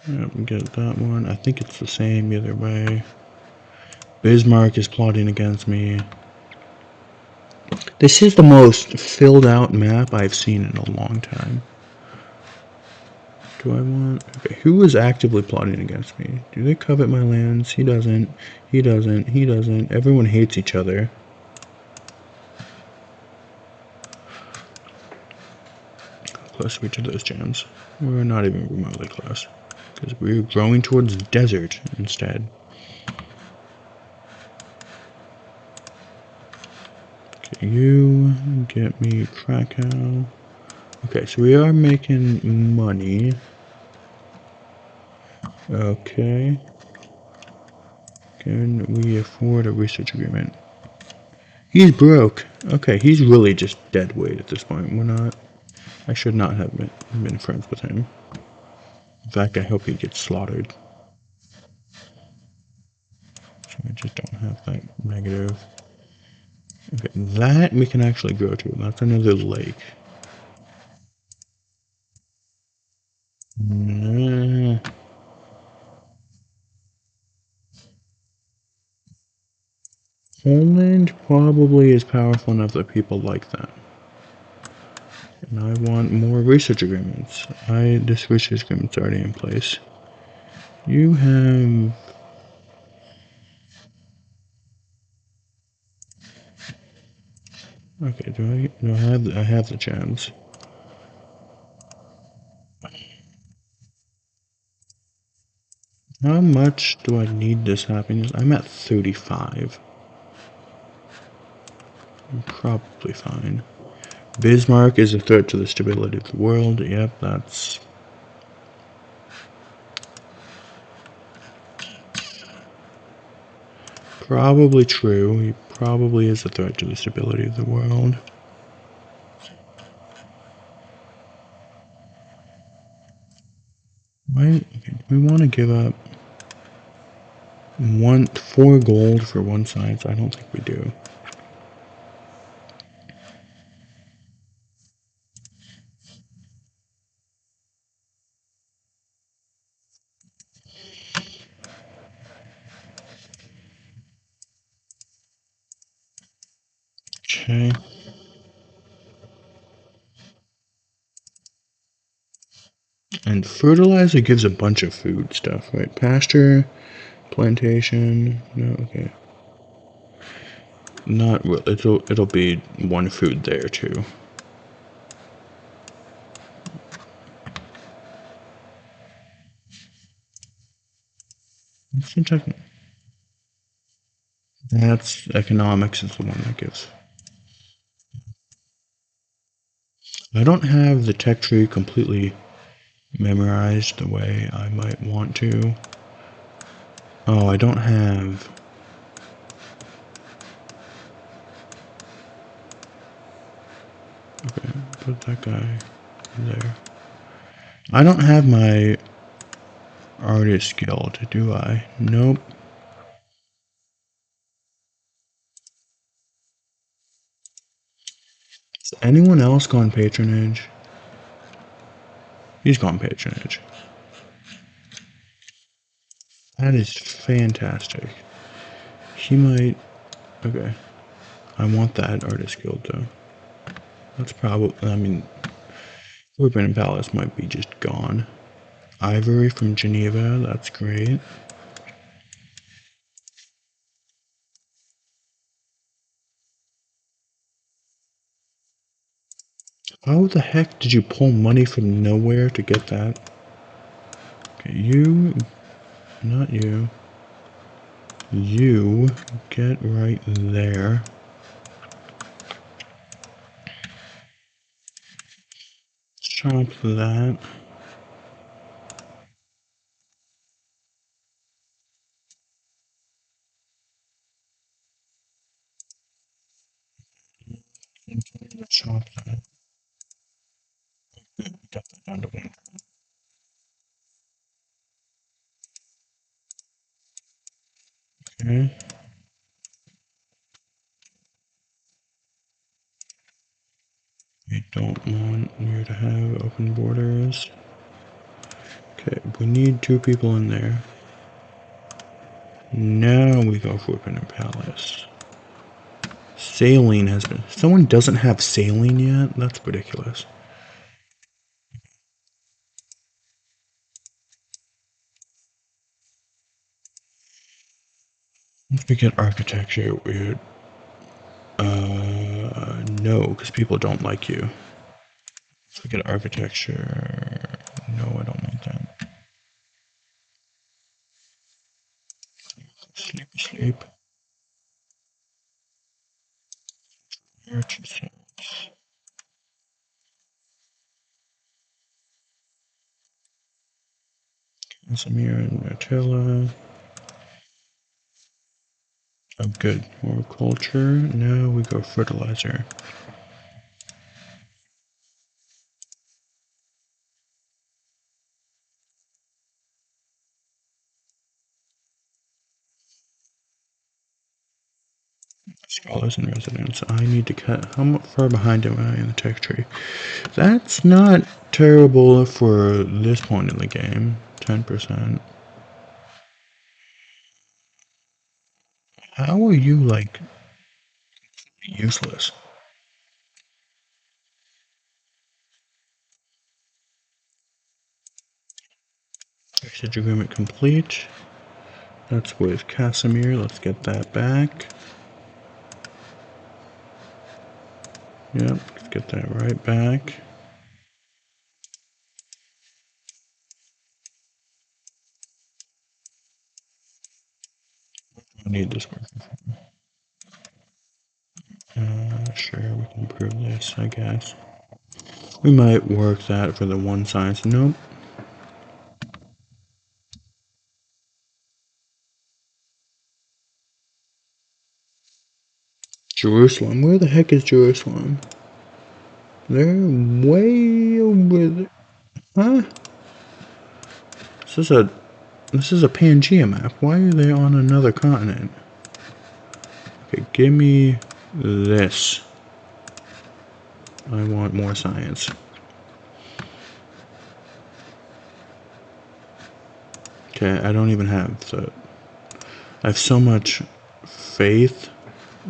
Yep, get that one. I think it's the same either way. Bismarck is plotting against me. This is the most filled out map I've seen in a long time. Do I want... Okay, who is actively plotting against me? Do they covet my lands? He doesn't. He doesn't. He doesn't. Everyone hates each other. How close are we to those jams? We're not even remotely close. Because we're growing towards desert instead. Okay, you get me Krakow. Okay, so we are making money. Okay. Can we afford a research agreement? He's broke. Okay, he's really just dead weight at this point. We're not... I should not have been friends with him. In fact, I hope he gets slaughtered. So I just don't have that negative. Okay, that we can actually go to. That's another lake. Nah. Poland probably is powerful enough that people like that. And I want more research agreements. This research agreement's already in place. You have... Okay, do I have the gems? How much do I need this happiness? I'm at 35. I'm probably fine. Bismarck is a threat to the stability of the world. Yep, that's... probably true. He probably is a threat to the stability of the world. Why? Okay, do we want to give up 4 gold for one side? So I don't think we do. Okay. And fertilizer gives a bunch of food stuff, right? Pasture, plantation. No, okay. Not really. It'll be one food there too. That's economics is the one that gives. I don't have the tech tree completely memorized the way I might want to. Oh, I don't have... Okay, put that guy there. I don't have my artist guild, do I? Nope. Has anyone else gone patronage? He's gone patronage. That is fantastic. He might... Okay. I want that artist guild though. That's probably... I mean... Forbidden Palace might be just gone. Ivory from Geneva, that's great. How the heck did you pull money from nowhere to get that? Okay, you... Not you. You get right there. Chop that. Chop that. Got that down to 1. Okay. We don't want you to have open borders. Okay, we need 2 people in there. Now we go for Whipping Palace. Saline has been. Someone doesn't have saline yet? That's ridiculous. Let's make it architecture weird. No, because people don't like you. Let's look at architecture. No, I don't want that. Sleep, sleep. Casimir and Nutella. Oh, good. More culture. Now we go fertilizer. Scholars and residents. I need to cut. How far behind am I in the tech tree? That's not terrible for this point in the game. 10%. How are you, like, useless? Exchange agreement complete. That's with Casimir. Let's get that back. Yep, let's get that right back. I need this working. Sure, we can improve this, I guess. We might work that for the one science. Nope. Jerusalem. Where the heck is Jerusalem? They're way over there. Huh? This is a Pangea map. Why are they on another continent? Okay, give me this. I want more science. Okay, I don't even have the... I have so much faith,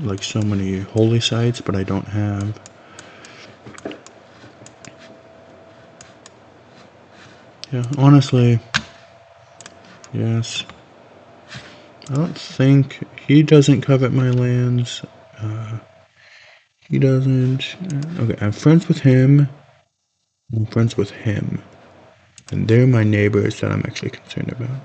like so many holy sites, but I don't have... Yeah, honestly, yes. I don't think... He doesn't covet my lands. He doesn't... Okay, I'm friends with him. I'm friends with him. And they're my neighbors that I'm actually concerned about.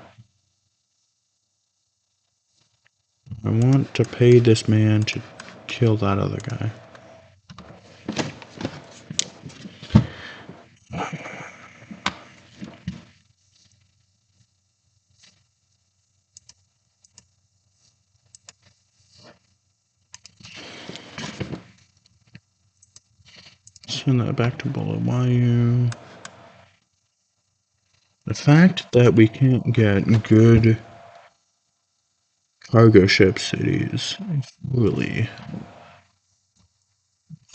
I want to pay this man to kill that other guy. Send that back to Bulawayo. The fact that we can't get good cargo ship cities is really...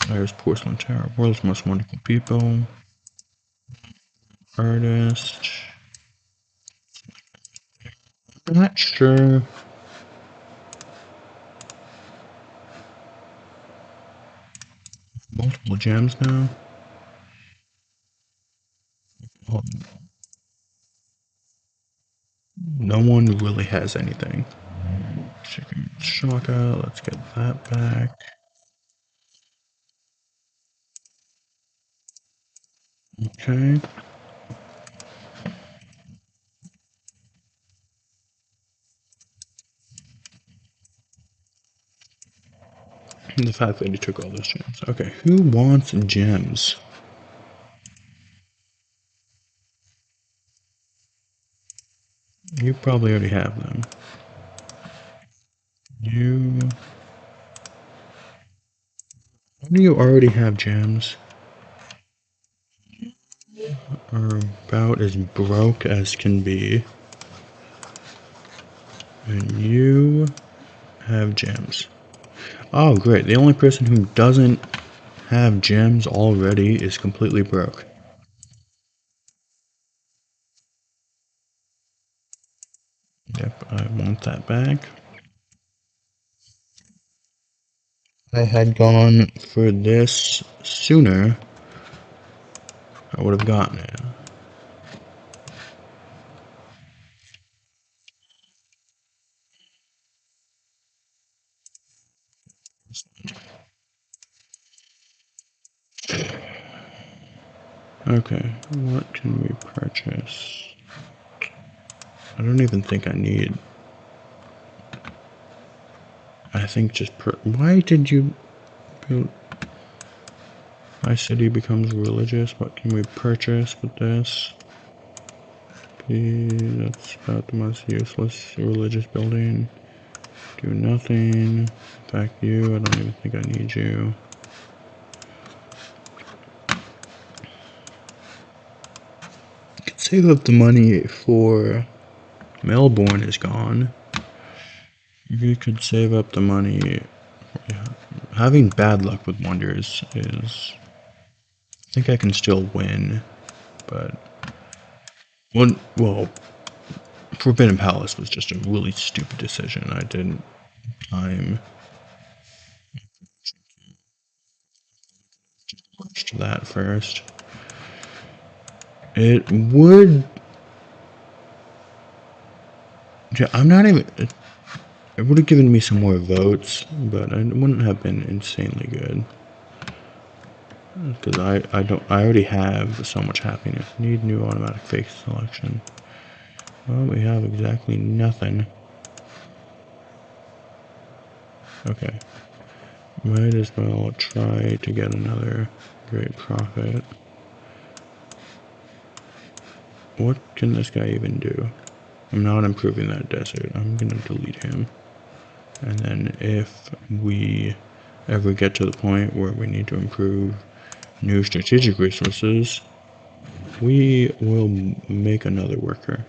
There's Porcelain Tower, world's most wonderful people. Artist. I'm not sure. Multiple gems now. No one really has anything. Chicken Shaka, let's get that back. Okay. The fact that he took all those gems. Okay, who wants gems? You probably already have them. You... Do you already have gems? Are about as broke as can be. And you have gems. Oh, great. The only person who doesn't have gems already is completely broke. Yep, I want that back. If I had gone for this sooner, I would have gotten it. Okay, what can we purchase? I don't even think I need. I think just why did you build? My city becomes religious. What can we purchase with this? That's about the most useless religious building. Do nothing. In fact, you, I don't even think I need you. Could save up the money for Melbourne is gone. You could save up the money. Yeah. Having bad luck with wonders is. I think I can still win, but well, Forbidden Palace was just a really stupid decision. I didn't time that first. It would. Yeah, I'm not even. It would have given me some more votes, but it wouldn't have been insanely good. Because I already have so much happiness. Need new automatic face selection. Well, we have exactly nothing. Okay. Might as well try to get another great profit. What can this guy even do? I'm not improving that desert. I'm gonna delete him. And then if we ever get to the point where we need to improve new strategic resources, we will make another worker.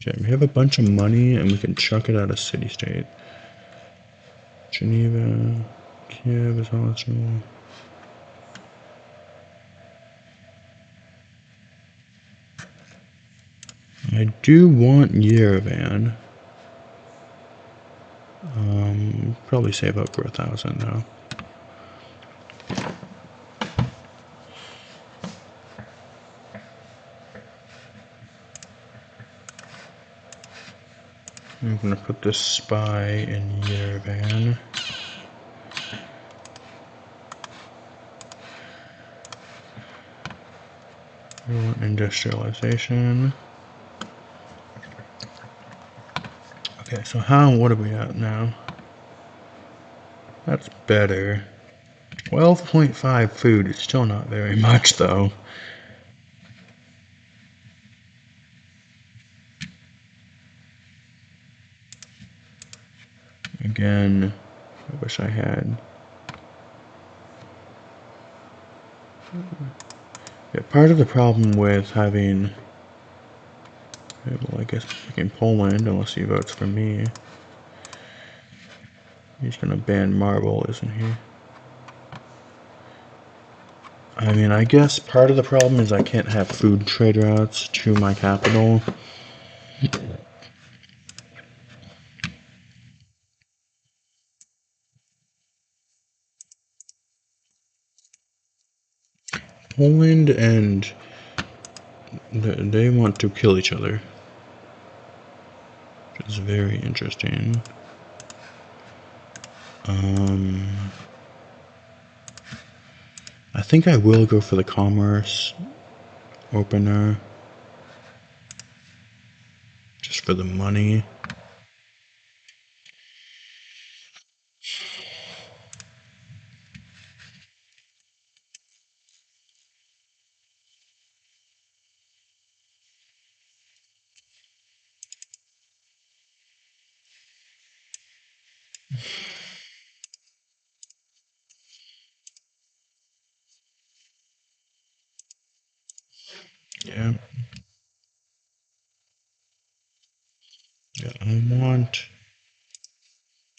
Okay, we have a bunch of money and we can chuck it at a city-state. Geneva, Kiev is also. I do want Yerevan. Probably save up for 1,000 though. I'm gonna put this spy in Yerevan. We want industrialization. Okay, so what are we at now? That's better. 12.5 food is still not very much though. Again, I wish I had. Yeah, part of the problem with having, well, I guess picking Poland, unless he votes for me, he's gonna ban marble, isn't he? I mean, I guess part of the problem is I can't have food trade routes to my capital. Poland and they want to kill each other, which is very interesting. I think I will go for the commerce opener, just for the money. Yeah. Yeah, I want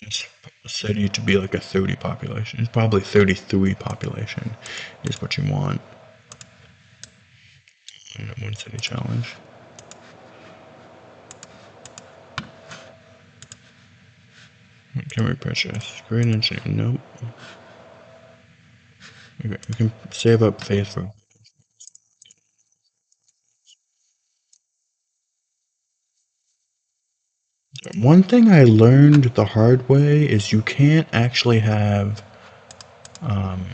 this city to be like a 30 population. It's probably 33 population is what you want in a one city challenge. What can we purchase? Great engineering. Nope. Okay, we can save up phase for. One thing I learned the hard way is you can't actually have um,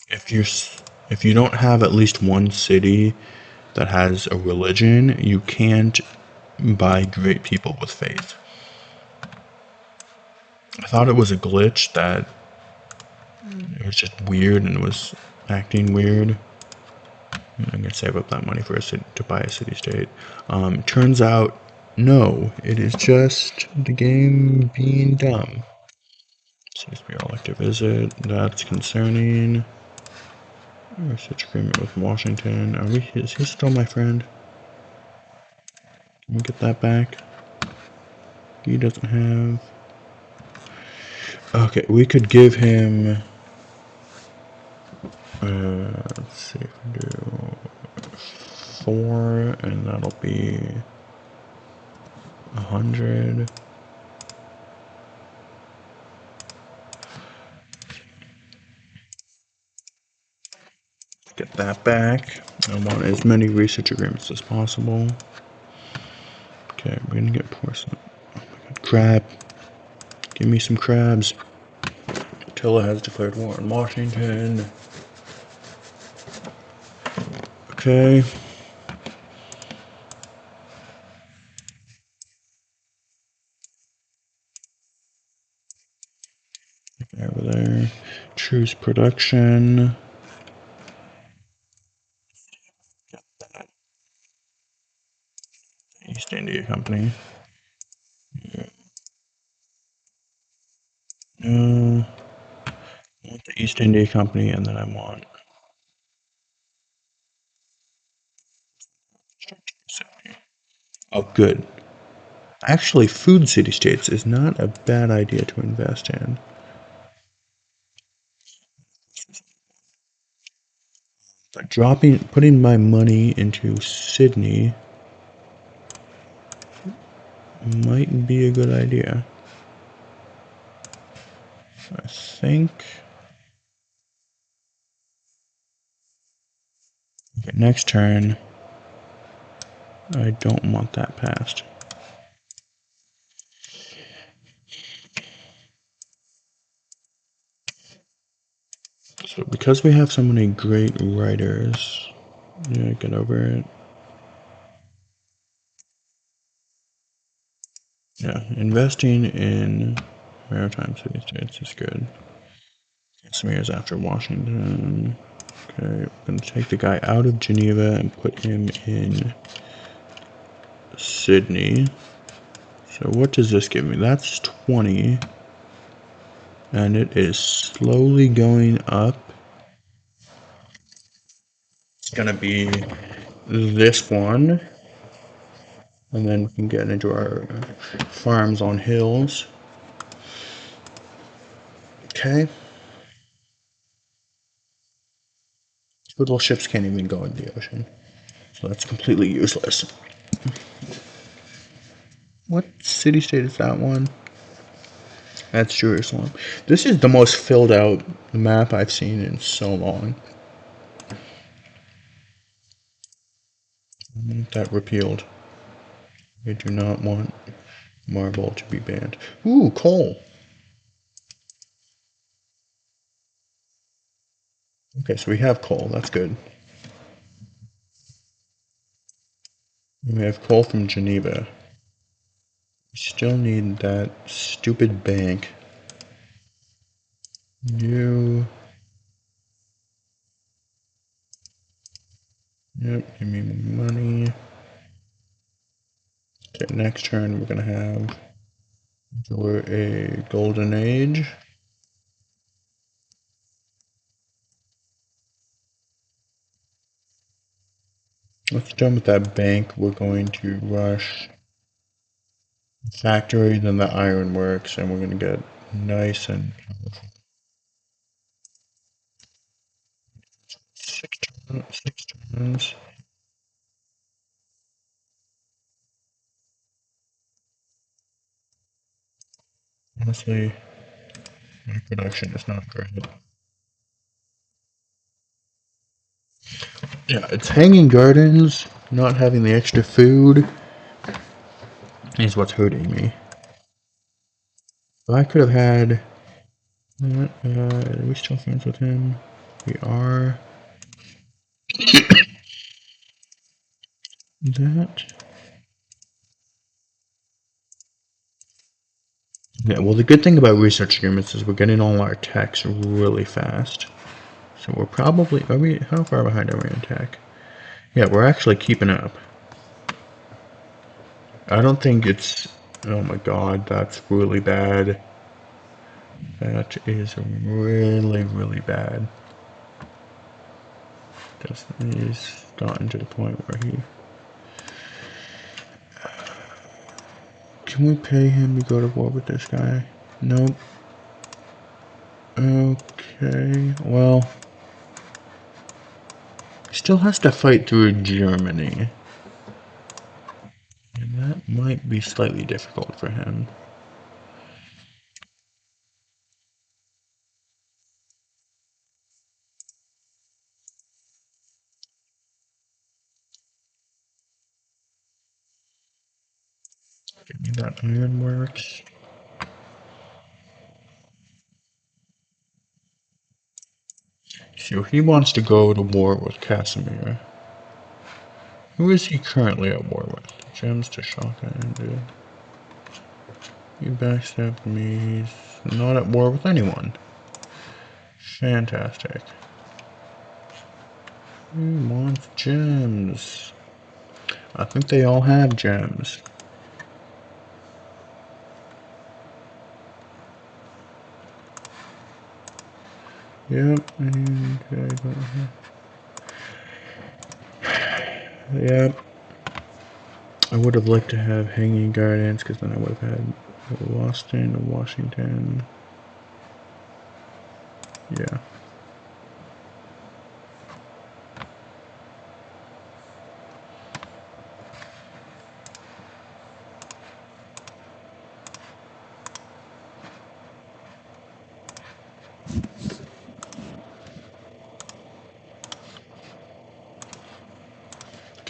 if you're if you don't have at least one city that has a religion, you can't buy great people with faith. I thought it was a glitch that it was just weird and it was acting weird. I'm gonna save up that money for a city, to buy a city state. Turns out, no, it is just the game being dumb. CSP elective visit. That's concerning. Research agreement with Washington. Is he still my friend? Can we get that back? He doesn't have. Okay, we could give him. Let's see if we do 4, and that'll be 100. Get that back. I want as many research agreements as possible. Okay, we're gonna get porcelain. Oh my god, crab. Give me some crabs. Attila has declared war on Washington. Okay. Over there. Choose production. East India Company. I want the East India Company, and then I want. Oh, good. Actually, food city states is not a bad idea to invest in. But putting my money into Sydney might be a good idea. I think. Okay, next turn. I don't want that passed. So because we have so many great writers, yeah, get over it. Yeah, investing in maritime city states is good. Some years after Washington. Okay, I'm gonna take the guy out of Geneva and put him in Sydney. So what does this give me? That's 20. And it is slowly going up. It's gonna be this one. And then we can get into our farms on hills. Okay. Little ships can't even go in the ocean. So that's completely useless. What city state is that one? That's Jerusalem. This is the most filled out map I've seen in so long. That repealed. We do not want marble to be banned. Ooh, coal. Okay, so we have coal. That's good. We have coal from Geneva. We still need that stupid bank. You. Yep, give me money. Okay, next turn we're gonna have So we're a golden age. Once done with that bank, we're going to rush the factory, then the ironworks, and we're going to get nice and powerful. 6 turns. Honestly, my production is not great. Yeah, it's hanging gardens, not having the extra food is what's hurting me. If I could have had that, are we still friends with him? We are. That. Yeah, well, the good thing about research agreements is we're getting all our techs really fast. So we're probably, how far behind are we in tech? Yeah, we're actually keeping up. I don't think it's, oh my god, that's really bad. That is really, really bad. He's gotten to the point where he... Can we pay him to go to war with this guy? Nope. Okay, well... He still has to fight through Germany. And that might be slightly difficult for him. Give me that ironworks. So he wants to go to war with Casimir. Who is he currently at war with? Gems to Shaka and you backstabbed me. He's not at war with anyone. Fantastic. He wants gems. I think they all have gems. Yep, and yep. I would have liked to have Hanging Gardens because then I would have had Boston, Washington. Yeah.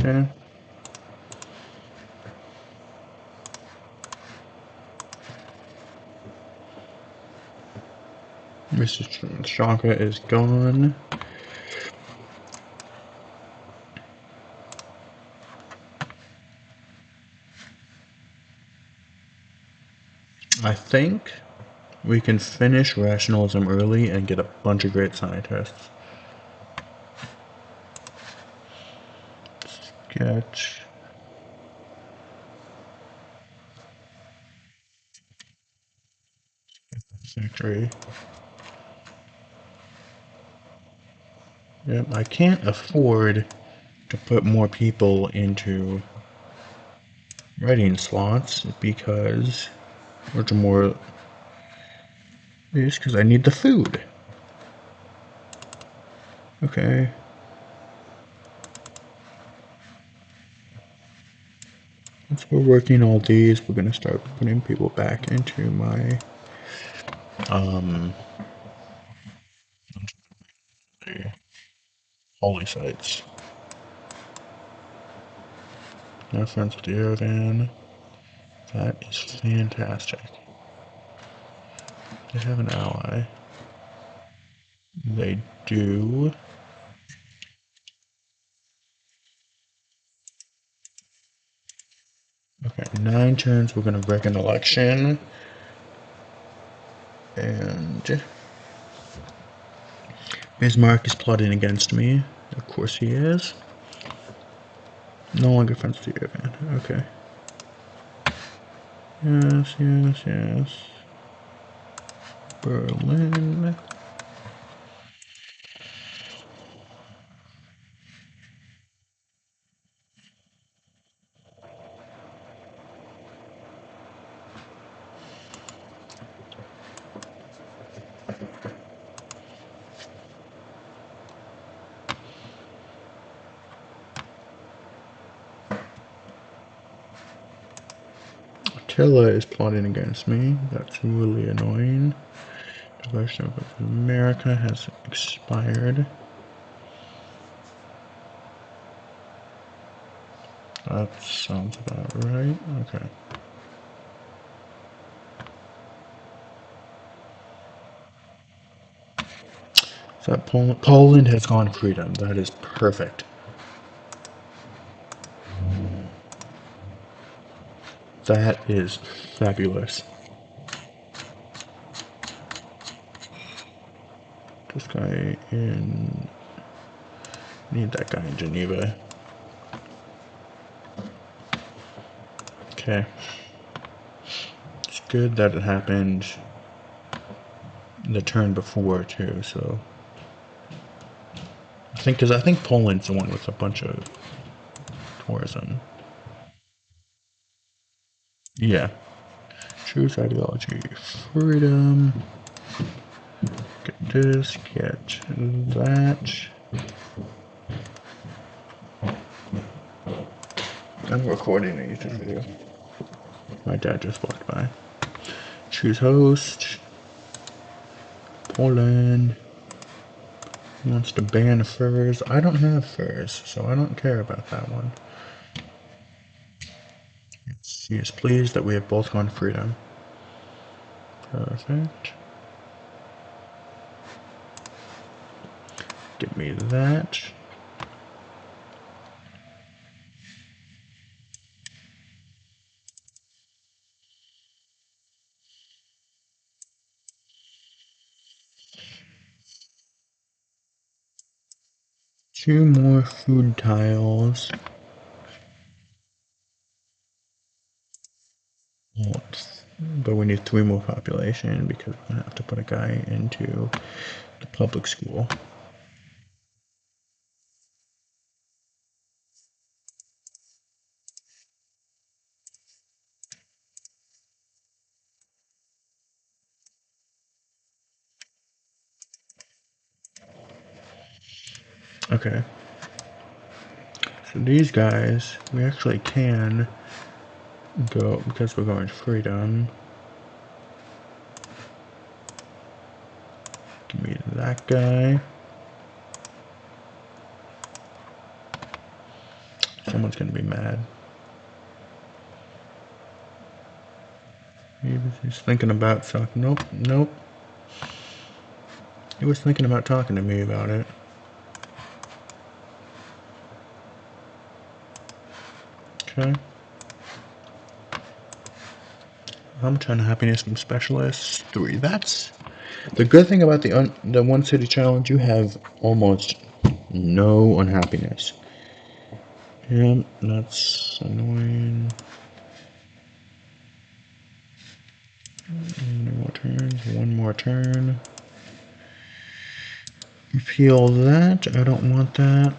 Okay. Mr. Shaka is gone. I think we can finish rationalism early and get a bunch of great scientists. Sketch. Factory. Yep, I can't afford to put more people into writing slots because, or to more, because I need the food. Okay. Once we're working all these, we're gonna start putting people back into my, the holy sites. No offense with the Yerevan. That is fantastic. They have an ally. They do. Okay, 9 turns, we're gonna wreck an election. And Bismarck is plotting against me. Of course he is. No longer friends with the Yerevan. Okay. Yes, yes, yes. Berlin. Attila is plotting against me. That's really annoying. The Russian of America has expired. That sounds about right. Okay. So Poland has gone freedom. That is perfect. That is fabulous. This guy in... Need that guy in Geneva. Okay. It's good that it happened the turn before, too, so... Because I think Poland's the one with a bunch of tourism. Yeah. Choose ideology. Freedom. Get this, get that. I'm recording a YouTube video. My dad just walked by. Choose host. Poland. He wants to ban furs. I don't have furs, so I don't care about that one. He is pleased that we have both gone freedom. Perfect. Give me that. Two more food tiles. But we need 3 more population because we're gonna have to put a guy into the public school. Okay. So these guys, we actually can go, because we're going to freedom. Give me that guy. Someone's gonna be mad. Maybe he's thinking about talking. Nope, nope. He was thinking about talking to me about it. Okay. How much unhappiness from specialists? 3. That's the good thing about the one city challenge. You have almost no unhappiness. Yep, that's annoying. One more turns. One more turn. Repeal that. I don't want that.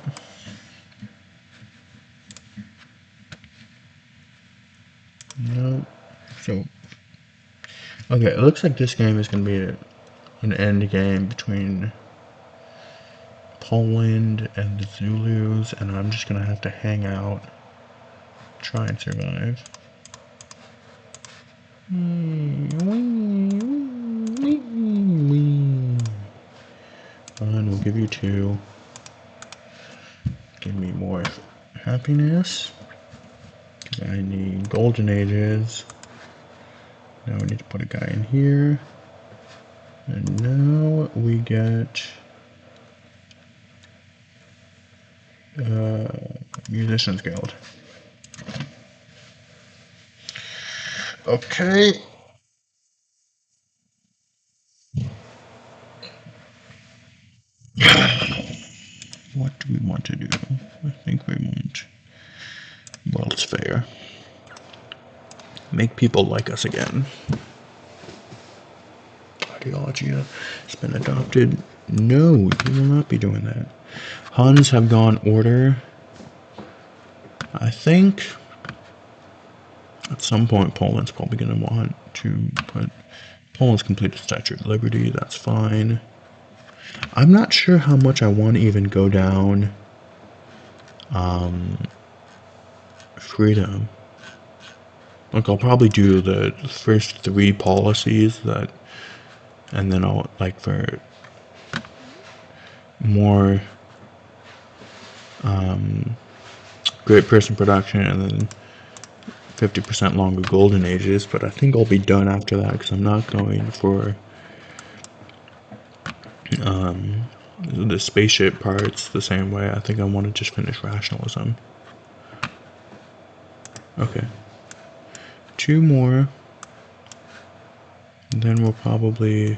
Nope. So, okay, it looks like this game is going to be an end game between Poland and the Zulus, and I'm just going to have to hang out, try and survive. Fine, we'll give you 2. Give me more happiness. Because I need golden ages. Now we need to put a guy in here. And now we get Musicians Guild. Okay. What do we want to do? I think we want World's Fair. Make people like us again. Ideology has been adopted. No, you will not be doing that. Huns have gone order. I think at some point Poland's probably going to want to put... Poland's completed Statue of Liberty, that's fine. I'm not sure how much I want to even go down freedom. Like, I'll probably do the first 3 policies that, and then I'll, like, for more great person production, and then 50% longer golden ages, but I think I'll be done after that, because I'm not going for the spaceship parts the same way. I think I want to just finish rationalism. Okay. 2 more. And then we'll probably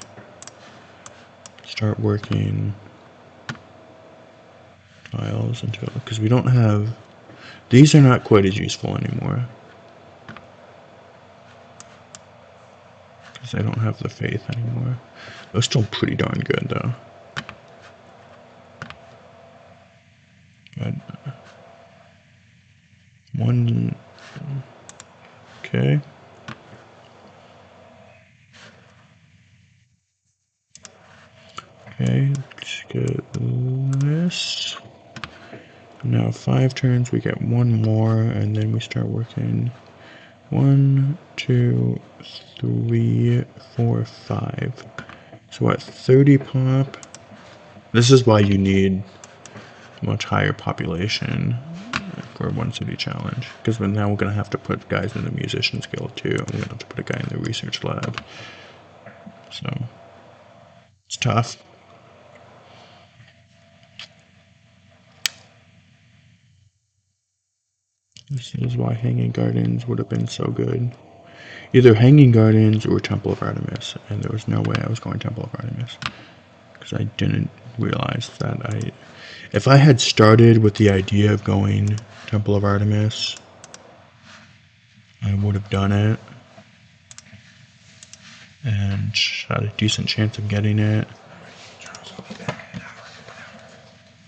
start working tiles until... because we don't have... these are not quite as useful anymore. Because I don't have the faith anymore. They're still pretty darn good, though. But... 1... okay. Okay, let's get this. Now 5 turns, we get 1 more, and then we start working 1, 2, 3, 4, 5. So at 30 pop, this is why you need much higher population for 1 city challenge. Because now we're going to have to put guys in the musicians guild too. We're going to have to put a guy in the research lab. So, it's tough. This is why Hanging Gardens would have been so good. Either Hanging Gardens or Temple of Artemis, and there was no way I was going Temple of Artemis. Because I didn't realize that if I had started with the idea of going Temple of Artemis, I would have done it. And had a decent chance of getting it.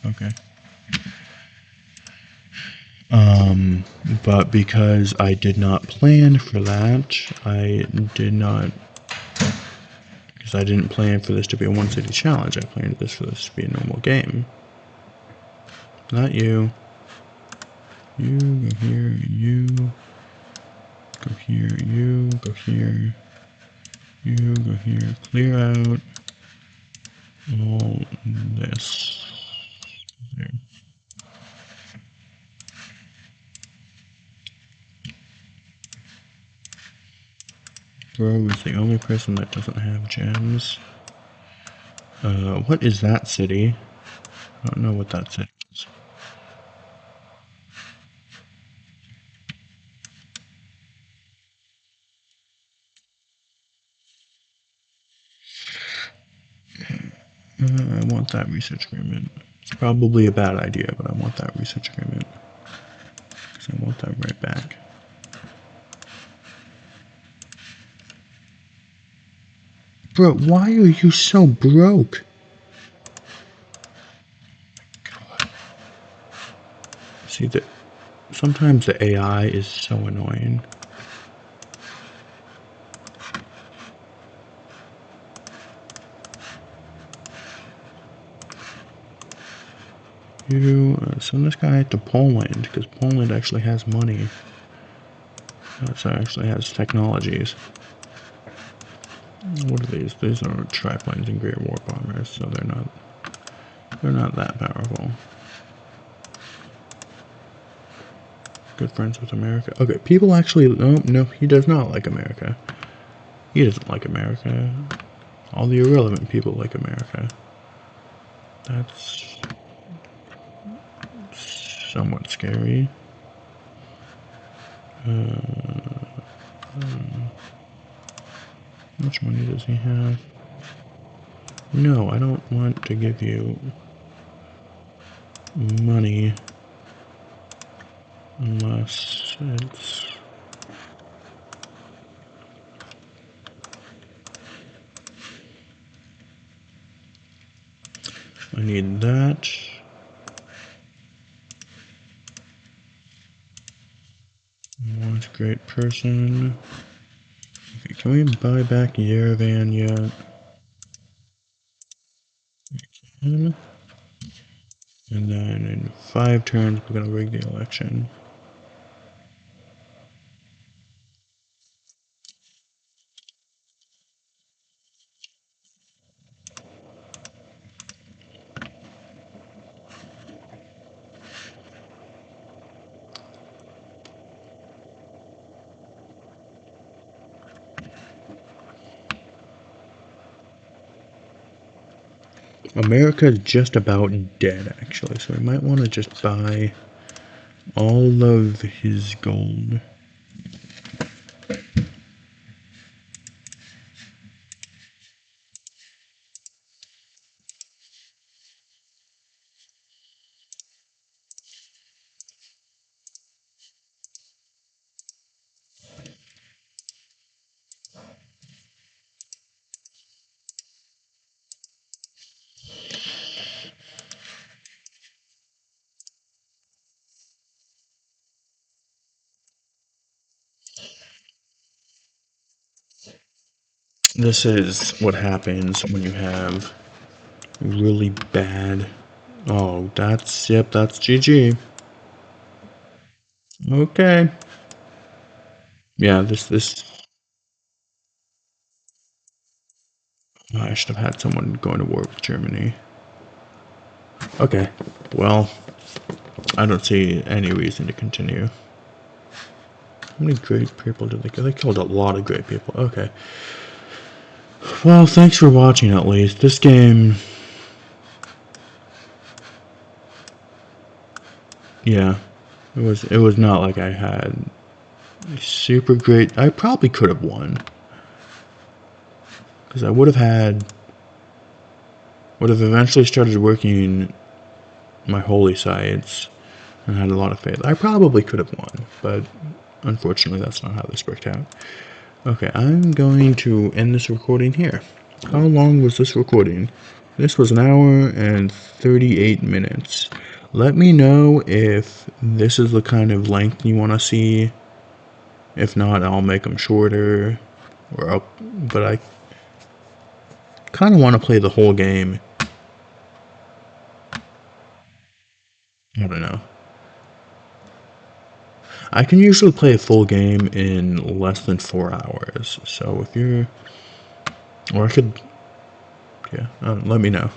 Okay. But because I did not plan for that, because I didn't plan for this to be a 1 city challenge, I planned for this to be a normal game. Not you. You, go here, you, go here, you, go here, you, go here, clear out all this. There. Bro is the only person that doesn't have gems. What is that city? I don't know what that city is. I want that research agreement. It's probably a bad idea, but I want that research agreement. Because I want that right back. Bro, why are you so broke? God. See, sometimes the AI is so annoying. You send this guy to Poland, because Poland actually has money. So it actually has technologies. What are these? These are triplanes and great war bombers, so they're not that powerful. Good friends with America. Okay, people actually... no, he does not like America. He doesn't like America. All the irrelevant people like America. That's somewhat scary. How much money does he have? No, I don't want to give you money unless it's I need that. What great person. Okay, can we buy back Yerevan yet? We can. And then in 5 turns, we're gonna rig the election. America is just about dead, actually, so we might want to just buy all of his gold. This is what happens when you have really bad... Oh, that's... Yep, that's GG. Okay. Yeah, this... I should have had someone going to war with Germany. Okay, well, I don't see any reason to continue. How many great people did they kill? They killed a lot of great people. Okay. Well, thanks for watching at least. This game... Yeah. It was not like I had super great... I probably could have won. Because I would have eventually started working my holy sites and had a lot of faith. I probably could have won, but unfortunately that's not how this worked out. Okay, I'm going to end this recording here. How long was this recording? This was 1 hour and 38 minutes. Let me know if this is the kind of length you want to see. If not, I'll make them shorter or up, but I kind of want to play the whole game. I don't know. I can usually play a full game in less than 4 hours. So if you're... Or I could... Yeah, let me know.